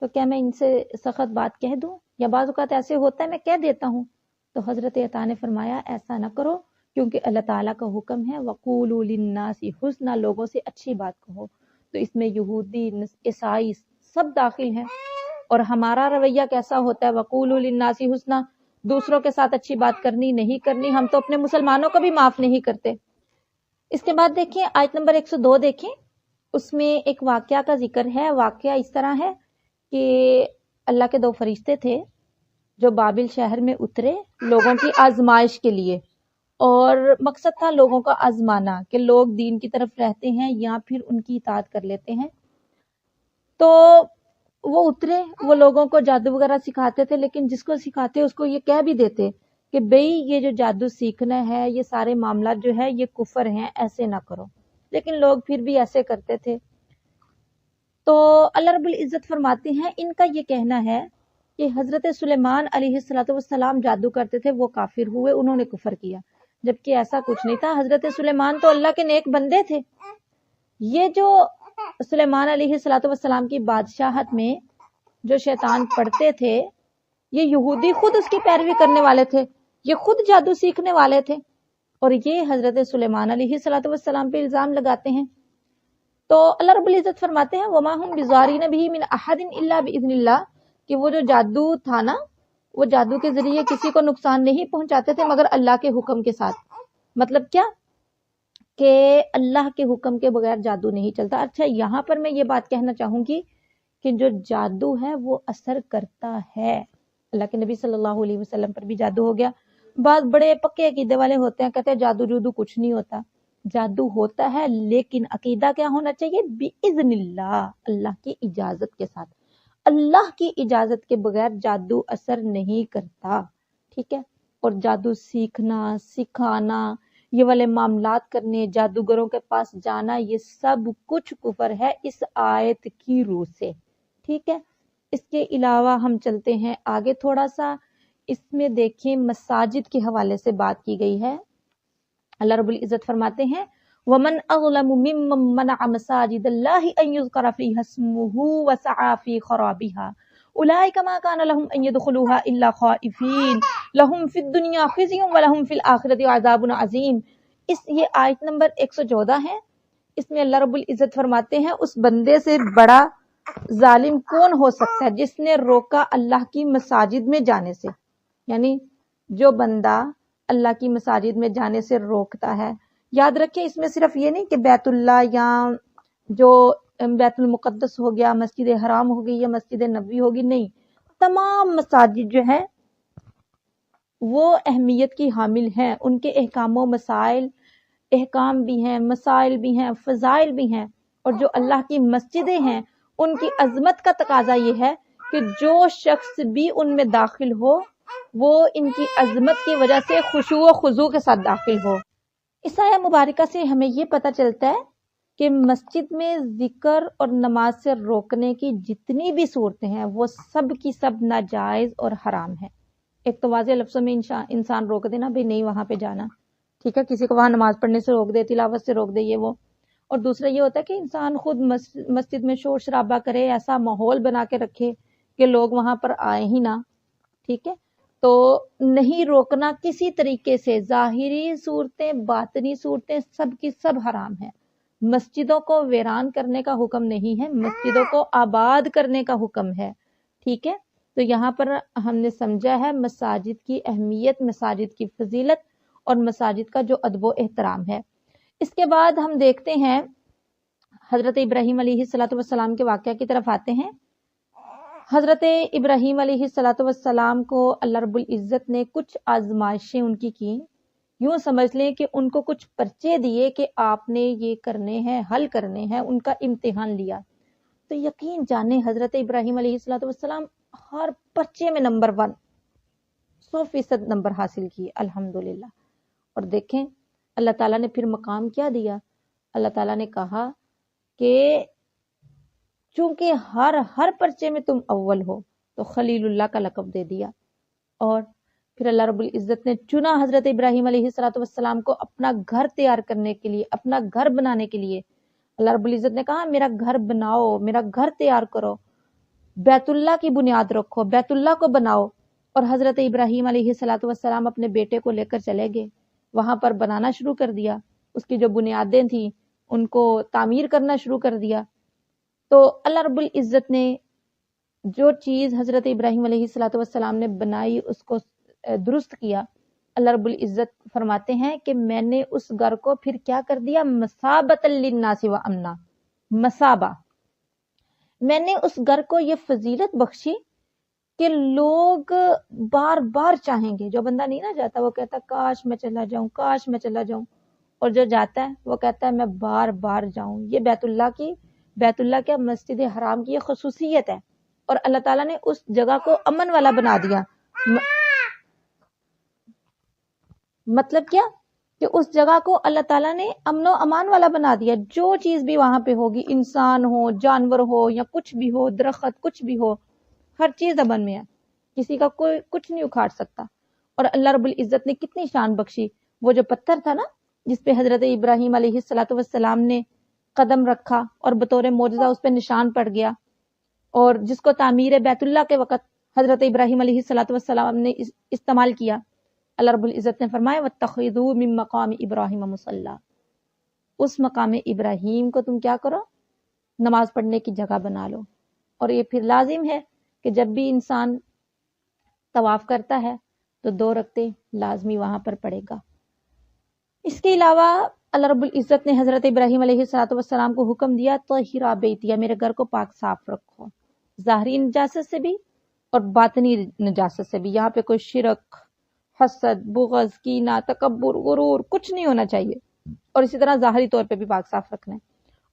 تو کیا میں ان سے سخت بات کہہ دوں؟ یا بعض اوقات ایسے ہوتا ہے میں کہہ دیتا ہوں. تو حضرت عطا نے فرمایا ایسا نہ کرو، کیونکہ اللہ تعالیٰ کا حکم ہے وَقُولُوا لِلنَّاسِ حُسْنًا، لوگوں سے اچھی بات کہو. تو اس میں یہودی، عیسائی سب داخل ہیں. اور ہمارا رویہ کیسا ہوتا ہے؟ وَقُولُوا لِلنَّاسِ حُسْنًا، دوسروں کے ساتھ اچھی بات کرنی نہیں کرنی، ہم تو اپنے مسلمانوں کو بھی معاف نہیں کرتے. اس کے بعد دیکھیں آیت نمبر 102 دیکھیں، اس میں ایک واقعہ کا ذکر ہے. واقعہ اس طرح ہے کہ اللہ کے 2 فرشتے تھے جو بابل شہر میں اترے لوگوں کی آزمائش کے لیے، اور مقصد تھا لوگوں کا آزمانا کہ لوگ دین کی طرف رہتے ہیں یا پھر ان کی اطاعت کر لیتے ہیں. تو وہ اترے، وہ لوگوں کو جادو وغیرہ سکھاتے تھے، لیکن جس کو سکھاتے اس کو یہ کہہ بھی دیتے کہ بھئی یہ جو جادو سیکھنا ہے، یہ سارے معاملات جو ہے یہ کفر ہیں، ایسے نہ کرو. لیکن لوگ پھر بھی ایسے کرتے تھے. تو اللہ رب العزت فرماتے ہیں ان کا یہ کہنا ہے کہ حضرت سلیمان علیہ السلام جادو کرتے تھے، وہ کافر ہوئے، انہوں نے کفر کیا. جبکہ ایسا کچھ نہیں تھا، حضرت سلیمان تو اللہ کے نیک بندے تھے. یہ جو سلیمان علیہ السلام کی بادشاہت میں جو شیطان پڑھتے تھے، یہ یہودی خود اس کی پیروی کرنے والے تھے، یہ خود جادو سیکھنے والے تھے، اور یہ حضرت سلیمان علیہ السلام پہ الزام لگاتے ہیں. تو اللہ رب العزت فرماتے ہیں وَمَا هُمْ بِضَارِّينَ بِهِ مِنْ أَحَدٍ إِلَّا بِإِذْنِ اللَّهِ، کہ وہ جو جادو تھا نا، وہ جادو کے ذریعے کسی کو نقصان نہیں پہنچاتے تھے مگر اللہ کے حکم کے ساتھ. مطلب کیا؟ کہ اللہ کے حکم کے بغیر جادو نہیں چلتا. اچھا، یہاں پر میں یہ بات کہنا چاہوں گی کہ جو جادو ہے وہ اثر کرتا ہے. اللہ کے نبی صلی اللہ علیہ وسلم پر بھی جادو ہو گیا. بعض بڑے پکے عقیدے والے ہوتے ہیں، کہتے ہیں جادو جودو کچھ نہیں ہوتا. جادو ہوتا ہے، لیکن عقیدہ کیا ہونا چاہیے؟ بِإِذْنِ اللہ، اللہ کی اجازت کے ساتھ. اللہ کی اجازت کے بغیر جادو اثر نہیں کرتا. ٹھیک ہے؟ اور جادو سیکھنا، سکھانا، یہ والے معاملات کرنے، جادوگروں کے پاس جانا، یہ سب کچھ کفر ہے اس آیت کی روح سے. ٹھیک ہے؟ اس کے علاوہ ہم چلتے ہیں آگے تھوڑا سا. اس میں دیکھیں مساجد کے حوالے سے بات کی گئی ہے. اللہ رب العزت فرماتے ہیں وَمَنْ أَظْلَمُ مِمَّنْ مَنَعَ مَسَاجِدَ اللَّهِ أَنْ يُذْكَرَ فِيهَا اسْمُهُ وَسَعَى فِي خَرَابِهَا أُولَٰئِكَ مَا كَانَ لَهُمْ أَنْ يَدْخُلُوهَا إِلَّا خَائِفِينَ لَهُمْ فِي الدُّنْيَا خِزْيٌ وَلَهُمْ فِي الْآخِرَةِ عَذَابٌ عَظِيمٌ. یہ آیت نمبر 114 ہے. اس میں اللہ رب العزت فرماتے ہیں اس بندے سے بڑا ظالم کون ہو سکتا ہے جس نے روکا اللہ کی مساجد میں جانے سے. یعنی جو بندہ اللہ کی مساجد میں جانے سے روکتا ہے. یاد رکھیں اس میں صرف یہ نہیں کہ بیت اللہ یا جو بیت المقدس ہو گیا، مسجد حرام ہو گئی یا مسجد نبوی ہوگی، نہیں، تمام مساجد جو ہیں وہ اہمیت کی حامل ہیں. ان کے احکام و مسائل، احکام بھی ہیں، مسائل بھی ہیں، فضائل بھی ہیں. اور جو اللہ کی مسجدیں ہیں ان کی عظمت کا تقاضا یہ ہے کہ جو شخص بھی ان میں داخل ہو وہ ان کی عظمت کی وجہ سے خشوع و خضوع کے ساتھ داخل ہو. اس آیہ مبارکہ سے ہمیں یہ پتہ چلتا ہے کہ مسجد میں ذکر اور نماز سے روکنے کی جتنی بھی صورتیں ہیں وہ سب کی سب ناجائز اور حرام ہیں. ایک تو واضح لفظوں میں انسان روک دینا بھی نہیں وہاں پہ جانا. ٹھیک ہے، کسی کو وہاں نماز پڑھنے سے روک دے، تلاوت سے روک دے، یہ وہ. اور دوسرا یہ ہوتا ہے کہ انسان خود مسجد میں شور شرابہ کرے، ایسا ماحول بنا کے رکھے کہ لوگ وہاں پر آئے ہی نہ. ٹھیک ہے، تو نہیں روکنا کسی طریقے سے. ظاہری صورتیں، باطنی صورتیں سب کی سب حرام ہیں. مسجدوں کو ویران کرنے کا حکم نہیں ہے، مسجدوں کو آباد کرنے کا حکم ہے. ٹھیک ہے، تو یہاں پر ہم نے سمجھا ہے مساجد کی اہمیت، مساجد کی فضیلت اور مساجد کا جو ادب و احترام ہے. اس کے بعد ہم دیکھتے ہیں حضرت ابراہیم علیہ الصلوۃ والسلام کے واقعہ کی طرف آتے ہیں۔ حضرت ابراہیم علیہ الصلوۃ والسلام کو اللہ رب العزت نے کچھ آزمائشیں ان کی، یوں سمجھ لیں کہ ان کو کچھ پرچے دیے کہ آپ نے یہ کرنے ہیں، حل کرنے ہیں، ان کا امتحان لیا۔ تو یقین جانیں حضرت ابراہیم علیہ الصلوۃ والسلام ہر پرچے میں نمبر 1، 100% نمبر حاصل کیے الحمدللہ۔ اور دیکھیں اللہ تعالیٰ نے پھر مقام کیا دیا، اللہ تعالیٰ نے کہا کہ چونکہ ہر پرچے میں تم اول ہو تو خلیل اللہ کا لقب دے دیا۔ اور پھر اللہ رب العزت نے چنا حضرت ابراہیم علیہ الصلوۃ والسلام کو اپنا گھر تیار کرنے کے لیے، اپنا گھر بنانے کے لیے۔ اللہ رب العزت نے کہا میرا گھر بناؤ، میرا گھر تیار کرو، بیت اللہ کی بنیاد رکھو، بیت اللہ کو بناؤ۔ اور حضرت ابراہیم علیہ الصلوۃ والسلام اپنے بیٹے کو لے کر چلے گئے، وہاں پر بنانا شروع کر دیا، اس کی جو بنیادیں تھیں ان کو تعمیر کرنا شروع کر دیا۔ تو اللہ رب العزت نے جو چیز حضرت ابراہیم علیہ الصلوۃ والسلام نے بنائی اس کو درست کیا۔ اللہ رب العزت فرماتے ہیں کہ میں نے اس گھر کو پھر کیا کر دیا، مثابۃ للناس و امنا، مثابہ، میں نے اس گھر کو یہ فضیلت بخشی کہ لوگ بار بار چاہیں گے۔ جو بندہ نہیں نہ جاتا وہ کہتا کاش میں چلا جاؤں، کاش میں چلا جاؤں، اور جو جاتا ہے وہ کہتا ہے میں بار بار جاؤں۔ یہ بیت اللہ کے مسجد حرام کی یہ خصوصیت ہے، اور اللہ تعالیٰ نے اس جگہ کو امن والا بنا دیا۔ مطلب کیا کہ اس جگہ کو اللہ تعالیٰ نے امن و امان والا بنا دیا، جو چیز بھی وہاں پہ ہوگی، انسان ہو، جانور ہو، یا کچھ بھی ہو، درخت کچھ بھی ہو، ہر چیز امن میں ہے، کسی کا کوئی کچھ نہیں اکھاڑ سکتا۔ اور اللہ رب العزت نے کتنی شان بخشی، وہ جو پتھر تھا نا جس پہ حضرت ابراہیم علیہ الصلوۃ والسلام نے قدم رکھا اور بطور معجزہ اس پہ نشان پڑ گیا، اور جس کو تعمیر بیت اللہ کے وقت حضرت ابراہیم علیہ الصلوۃ والسلام نے استعمال کیا، اللہ رب العزت نے فرمایا وَاتَّخِذُوا مِن مَّقَامِ إِبْرَاهِيمَ مُصَلًّى، اس مقام ابراہیم کو تم کیا کرو، نماز پڑھنے کی جگہ بنا لو۔ اور یہ پھر لازم ہے کہ جب بھی انسان طواف کرتا ہے تو 2 رکعتیں لازمی وہاں پر پڑھے گا۔ اس کے علاوہ اللہ رب العزت نے حضرت ابراہیم علیہ الصلوۃ والسلام کو حکم دیا طَهِّرْ بَيْتِیَ، میرے گھر کو پاک صاف رکھو، ظاہری نجاست سے بھی اور باطنی نجاست سے بھی۔ یہاں پہ کوئی شرک، حسد، بغض، کینہ، تکبر، غرور کچھ نہیں ہونا چاہیے، اور اسی طرح ظاہری طور پہ بھی پاک صاف رکھنا ہے۔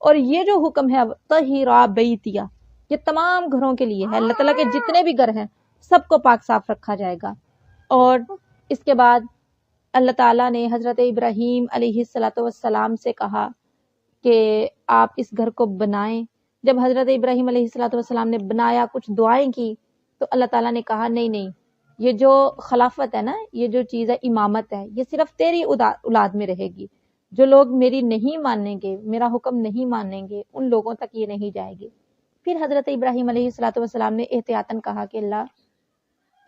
اور یہ جو حکم ہے طَهِّرْ بَيْتِیَ، یہ تمام گھروں کے لیے ہے، اللہ تعالیٰ کے جتنے بھی گھر ہیں سب کو پاک صاف رکھا جائے گا۔ اور اس کے بعد اللہ تعالیٰ نے حضرت ابراہیم علیہ الصلوۃ والسلام سے کہا کہ آپ اس گھر کو بنائیں۔ جب حضرت ابراہیم علیہ الصلوۃ والسلام نے بنایا، کچھ دعائیں کی، تو اللہ تعالیٰ نے کہا نہیں، یہ جو خلافت ہے نا، یہ جو چیز ہے امامت ہے، یہ صرف تیری اولاد میں رہے گی، جو لوگ میری نہیں مانیں گے، میرا حکم نہیں مانیں گے، ان لوگوں تک یہ نہیں جائے گی۔ پھر حضرت ابراہیم علیہ الصلوۃ والسلام نے احتیاطاً کہا کہ اللہ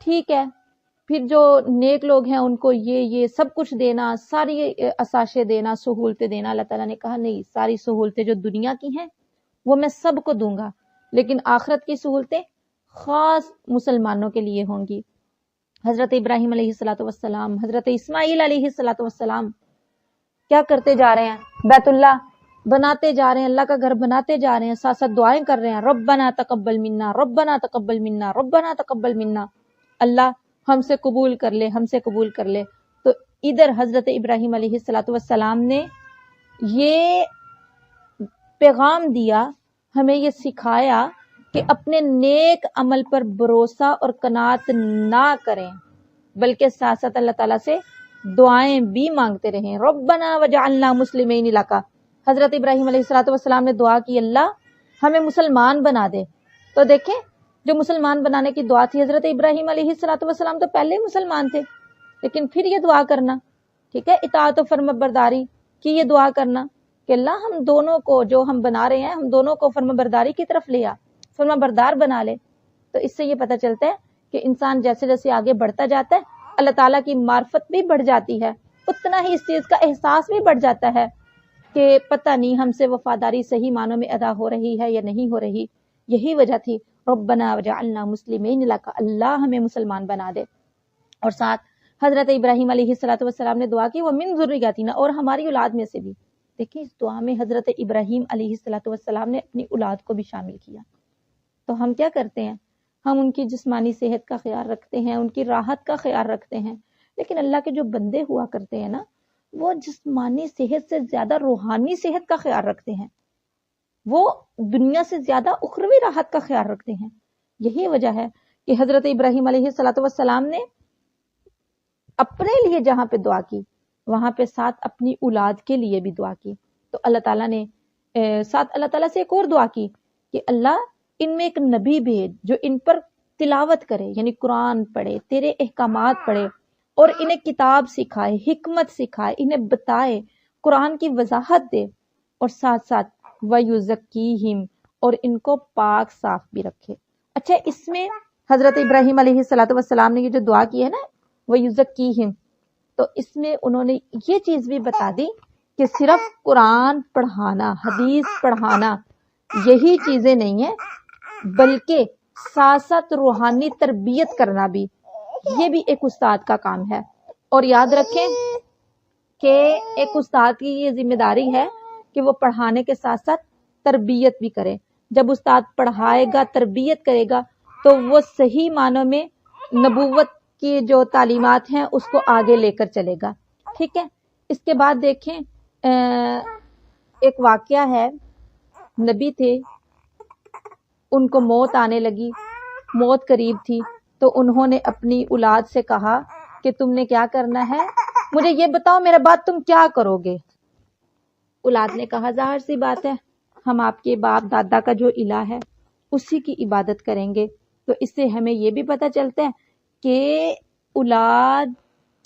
ٹھیک ہے، پھر جو نیک لوگ ہیں ان کو یہ سب کچھ دینا، ساری عشاشیں دینا، سہولتیں دینا۔ اللہ تعالیٰ نے کہا نہیں، ساری سہولتیں جو دنیا کی ہیں وہ میں سب کو دوں گا، لیکن آخرت کی سہولتیں خاص مسلمانوں کے لیے ہوں گی۔ حضرت ابراہیم علیہ الصلوۃ والسلام، حضرت اسماعیل علیہ الصلوۃ والسلام کیا کرتے جا رہے ہیں، بیت اللہ بناتے جا رہے ہیں، اللہ کا گھر بناتے جا رہے ہیں، ساتھ ساتھ دعائیں کر رہے ہیں، ربنا تقبل منا، ربنا تقبل منا، ربنا تقبل منا، اللہ ہم سے قبول کر لے، ہم سے قبول کر لے۔ تو ادھر حضرت ابراہیم علیہ الصلوۃ والسلام نے یہ پیغام دیا، ہمیں یہ سکھایا کہ اپنے نیک عمل پر بھروسہ اور قناعت نہ کریں، بلکہ ساتھ ساتھ اللہ تعالیٰ سے دعائیں بھی مانگتے رہیں۔ ربنا وجعلنا مسلمین لک، حضرت ابراہیم علیہ الصلوۃ والسلام نے دعا کی اللہ ہمیں مسلمان بنا دے۔ تو دیکھیں جو مسلمان بنانے کی دعا تھی، حضرت ابراہیم علیہ الصلوۃ والسلام تو پہلے ہی مسلمان تھے، لیکن پھر یہ دعا کرنا، ٹھیک ہے، اطاعت و فرما برداری کی یہ دعا کرنا کہ اللہ ہم دونوں کو، جو ہم بنا رہے ہیں، ہم دونوں کو فرما برداری کی طرف لے آ، فرما بردار بنا لے۔ تو اس سے یہ پتہ چلتا ہے کہ انسان جیسے جیسے آگے بڑھتا جاتا ہے اللہ تعالیٰ کی معرفت بھی بڑھ جاتی ہے، اتنا ہی اس چیز کا احساس بھی بڑھ جاتا ہے کہ پتہ نہیں ہم سے وفاداری صحیح معنوں میں ادا ہو رہی ہے یا نہیں ہو رہی۔ یہی وجہ تھی ربنا وجعلنا مسلمین لک، اللہ ہمیں مسلمان بنا دے۔ اور ساتھ حضرت ابراہیم علیہ الصلوۃ والسلام نے دعا کی ومن ذریتنا، اور ہماری اولاد میں سے بھی، دیکھیں اس دعا میں حضرت ابراہیم علیہ السلام نے اپنی اولاد کو بھی شامل کیا. تو ہم کیا کرتے ہیں؟ ہم ان کی جسمانی صحت کا خیال رکھتے ہیں، ان کی راحت کا خیال رکھتے ہیں، لیکن اللہ کے جو بندے ہوا کرتے ہیں نا، وہ جسمانی صحت سے زیادہ روحانی صحت کا خیال رکھتے ہیں، وہ دنیا سے زیادہ اخروی راحت کا خیال رکھتے ہیں. یہی وجہ ہے کہ حضرت ابراہیم علیہ السلام نے اپنے لیے جہاں پہ دعا کی، وہاں پہ ساتھ اپنی اولاد کے لیے بھی دعا کی. تو اللہ تعالیٰ نے ساتھ اللہ تعالیٰ سے ایک اور دعا کی کہ اللہ ان میں ایک نبی بھیج جو ان پر تلاوت کرے، یعنی قرآن پڑھے، تیرے احکامات پڑھے، اور انہیں کتاب سکھائے، حکمت سکھائے، انہیں بتائے، قرآن کی وضاحت دے، اور ساتھ ساتھ وَيُزَكِّيهِمْ، اور ان کو پاک صاف بھی رکھے. اچھا، اس میں حضرت ابراہیم علیہ السلام نے یہ جو دعا کی ہے نا وَيُزَكِّيهِمْ، تو اس میں انہوں نے یہ چیز بھی بتا دی کہ صرف قرآن پڑھانا، حدیث پڑھانا یہی چیزیں نہیں ہیں، بلکہ ساتھ ساتھ روحانی تربیت کرنا بھی، یہ بھی ایک استاد کا کام ہے. اور یاد رکھیں کہ ایک استاد کی یہ ذمہ داری ہے کہ وہ پڑھانے کے ساتھ ساتھ تربیت بھی کرے. جب استاد پڑھائے گا، تربیت کرے گا، تو وہ صحیح معنوں میں نبوت کی جو تعلیمات ہیں اس کو آگے لے کر چلے گا. ٹھیک ہے. اس کے بعد دیکھیں ایک واقعہ ہے، نبی تھے، ان کو موت آنے لگی، موت قریب تھی، تو انہوں نے اپنی اولاد سے کہا کہ تم نے کیا کرنا ہے، مجھے یہ بتاؤ میرے بعد تم کیا کرو گے. اولاد نے کہا ظاہر سی بات ہے، ہم آپ کے باپ دادا کا جو الہ ہے اسی کی عبادت کریں گے. تو اس سے ہمیں یہ بھی پتہ چلتا ہے کہ اولاد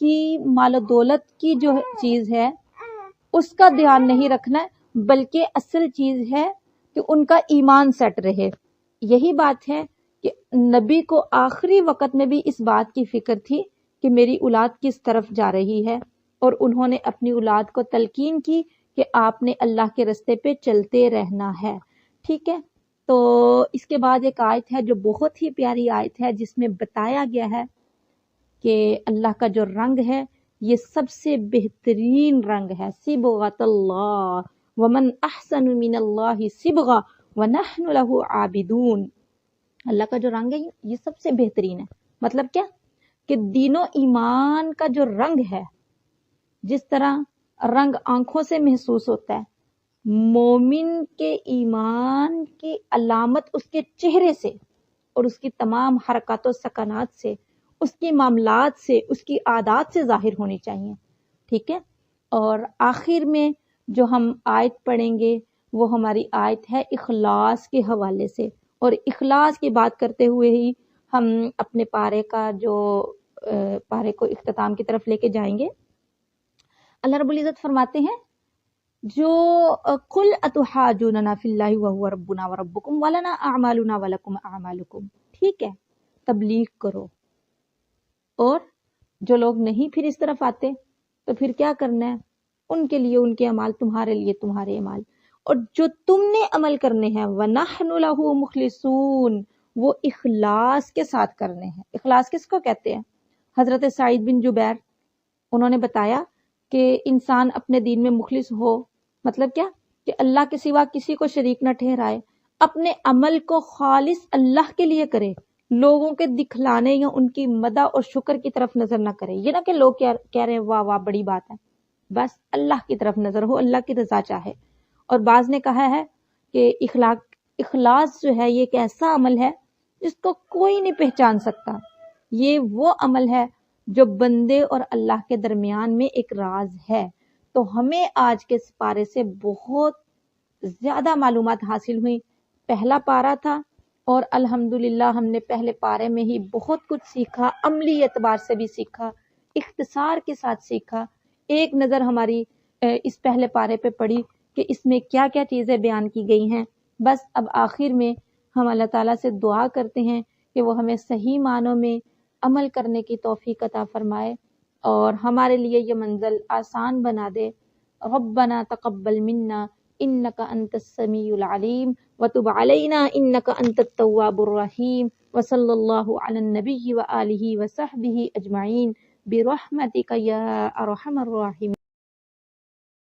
کی مال و دولت کی جو چیز ہے اس کا دھیان نہیں رکھنا ہے، بلکہ اصل چیز ہے کہ ان کا ایمان سیٹ رہے. یہی بات ہے کہ نبی کو آخری وقت میں بھی اس بات کی فکر تھی کہ میری اولاد کس طرف جا رہی ہے، اور انہوں نے اپنی اولاد کو تلقین کی کہ آپ نے اللہ کے رستے پہ چلتے رہنا ہے. ٹھیک ہے. تو اس کے بعد ایک آیت ہے جو بہت ہی پیاری آیت ہے، جس میں بتایا گیا ہے کہ اللہ کا جو رنگ ہے یہ سب سے بہترین رنگ ہے. صبغۃ اللہ ومن احسن من اللہ صبغہ ونحن لہ عابدون. اللہ کا جو رنگ ہے یہ سب سے بہترین ہے. مطلب کیا؟ کہ دین و ایمان کا جو رنگ ہے، جس طرح رنگ آنکھوں سے محسوس ہوتا ہے، مومن کے ایمان کی علامت اس کے چہرے سے اور اس کی تمام حرکات و سکنات سے، اس کی معاملات سے، اس کی عادات سے ظاہر ہونی چاہیے. ٹھیک ہے. اور آخر میں جو ہم آیت پڑھیں گے وہ ہماری آیت ہے اخلاص کے حوالے سے، اور اخلاص کی بات کرتے ہوئے ہی ہم اپنے پارے کو اختتام کی طرف لے کے جائیں گے. اللہ رب العزت فرماتے ہیں جو قل اتحاجوننا فی اللہ وهو ربنا وربکم ولنا اعمالنا ولکم اعمالکم. ٹھیک ہے. تبلیغ کرو، اور جو لوگ نہیں پھر اس طرف آتے تو پھر کیا کرنا ہے؟ ان کے لیے ان کے اعمال، تمہارے لیے تمہارے اعمال، اور جو تم نے عمل کرنے ہیں وَنَحْنُ لَهُ مُخْلِصُونَ، وہ اخلاص کے ساتھ کرنے ہیں. اخلاص کس کو کہتے ہیں؟ حضرت سعید بن جبیر انہوں نے بتایا کہ انسان اپنے دین میں مخلص ہو، مطلب کیا؟ کہ اللہ کے سوا کسی کو شریک نہ ٹھہرائے، اپنے عمل کو خالص اللہ کے لیے کرے، لوگوں کے دکھلانے یا ان کی مدح اور شکر کی طرف نظر نہ کرے. یہ نہ کہ لوگ کہہ رہے ہیں واہ واہ بڑی بات ہے، بس اللہ کی طرف نظر ہو، اللہ کی رضا چاہے. اور بعض نے کہا ہے کہ اخلاص جو ہے یہ ایک ایسا عمل ہے جس کو کوئی نہیں پہچان سکتا. یہ وہ عمل ہے جو بندے اور اللہ کے درمیان میں ایک راز ہے. تو ہمیں آج کے اس پارے سے بہت زیادہ معلومات حاصل ہوئی. پہلا پارا تھا اور الحمدللہ ہم نے پہلے پارے میں ہی بہت کچھ سیکھا، عملی اعتبار سے بھی سیکھا، اختصار کے ساتھ سیکھا. ایک نظر ہماری اس پہلے پارے پہ پڑی کہ اس میں کیا کیا چیزیں بیان کی گئی ہیں. بس اب آخر میں ہم اللہ تعالیٰ سے دعا کرتے ہیں کہ وہ ہمیں صحیح معنوں میں عمل کرنے کی توفیق عطا فرمائے اور ہمارے لیے یہ منزل آسان بنا دے. ربنا تقبل منا انک انت السمیع العلیم وتب علینا انک انت التواب الرحیم وصلی اللہ علی النبی وآلہ وصحبہ اجمعین برحمتک یا ارحم الراحمین.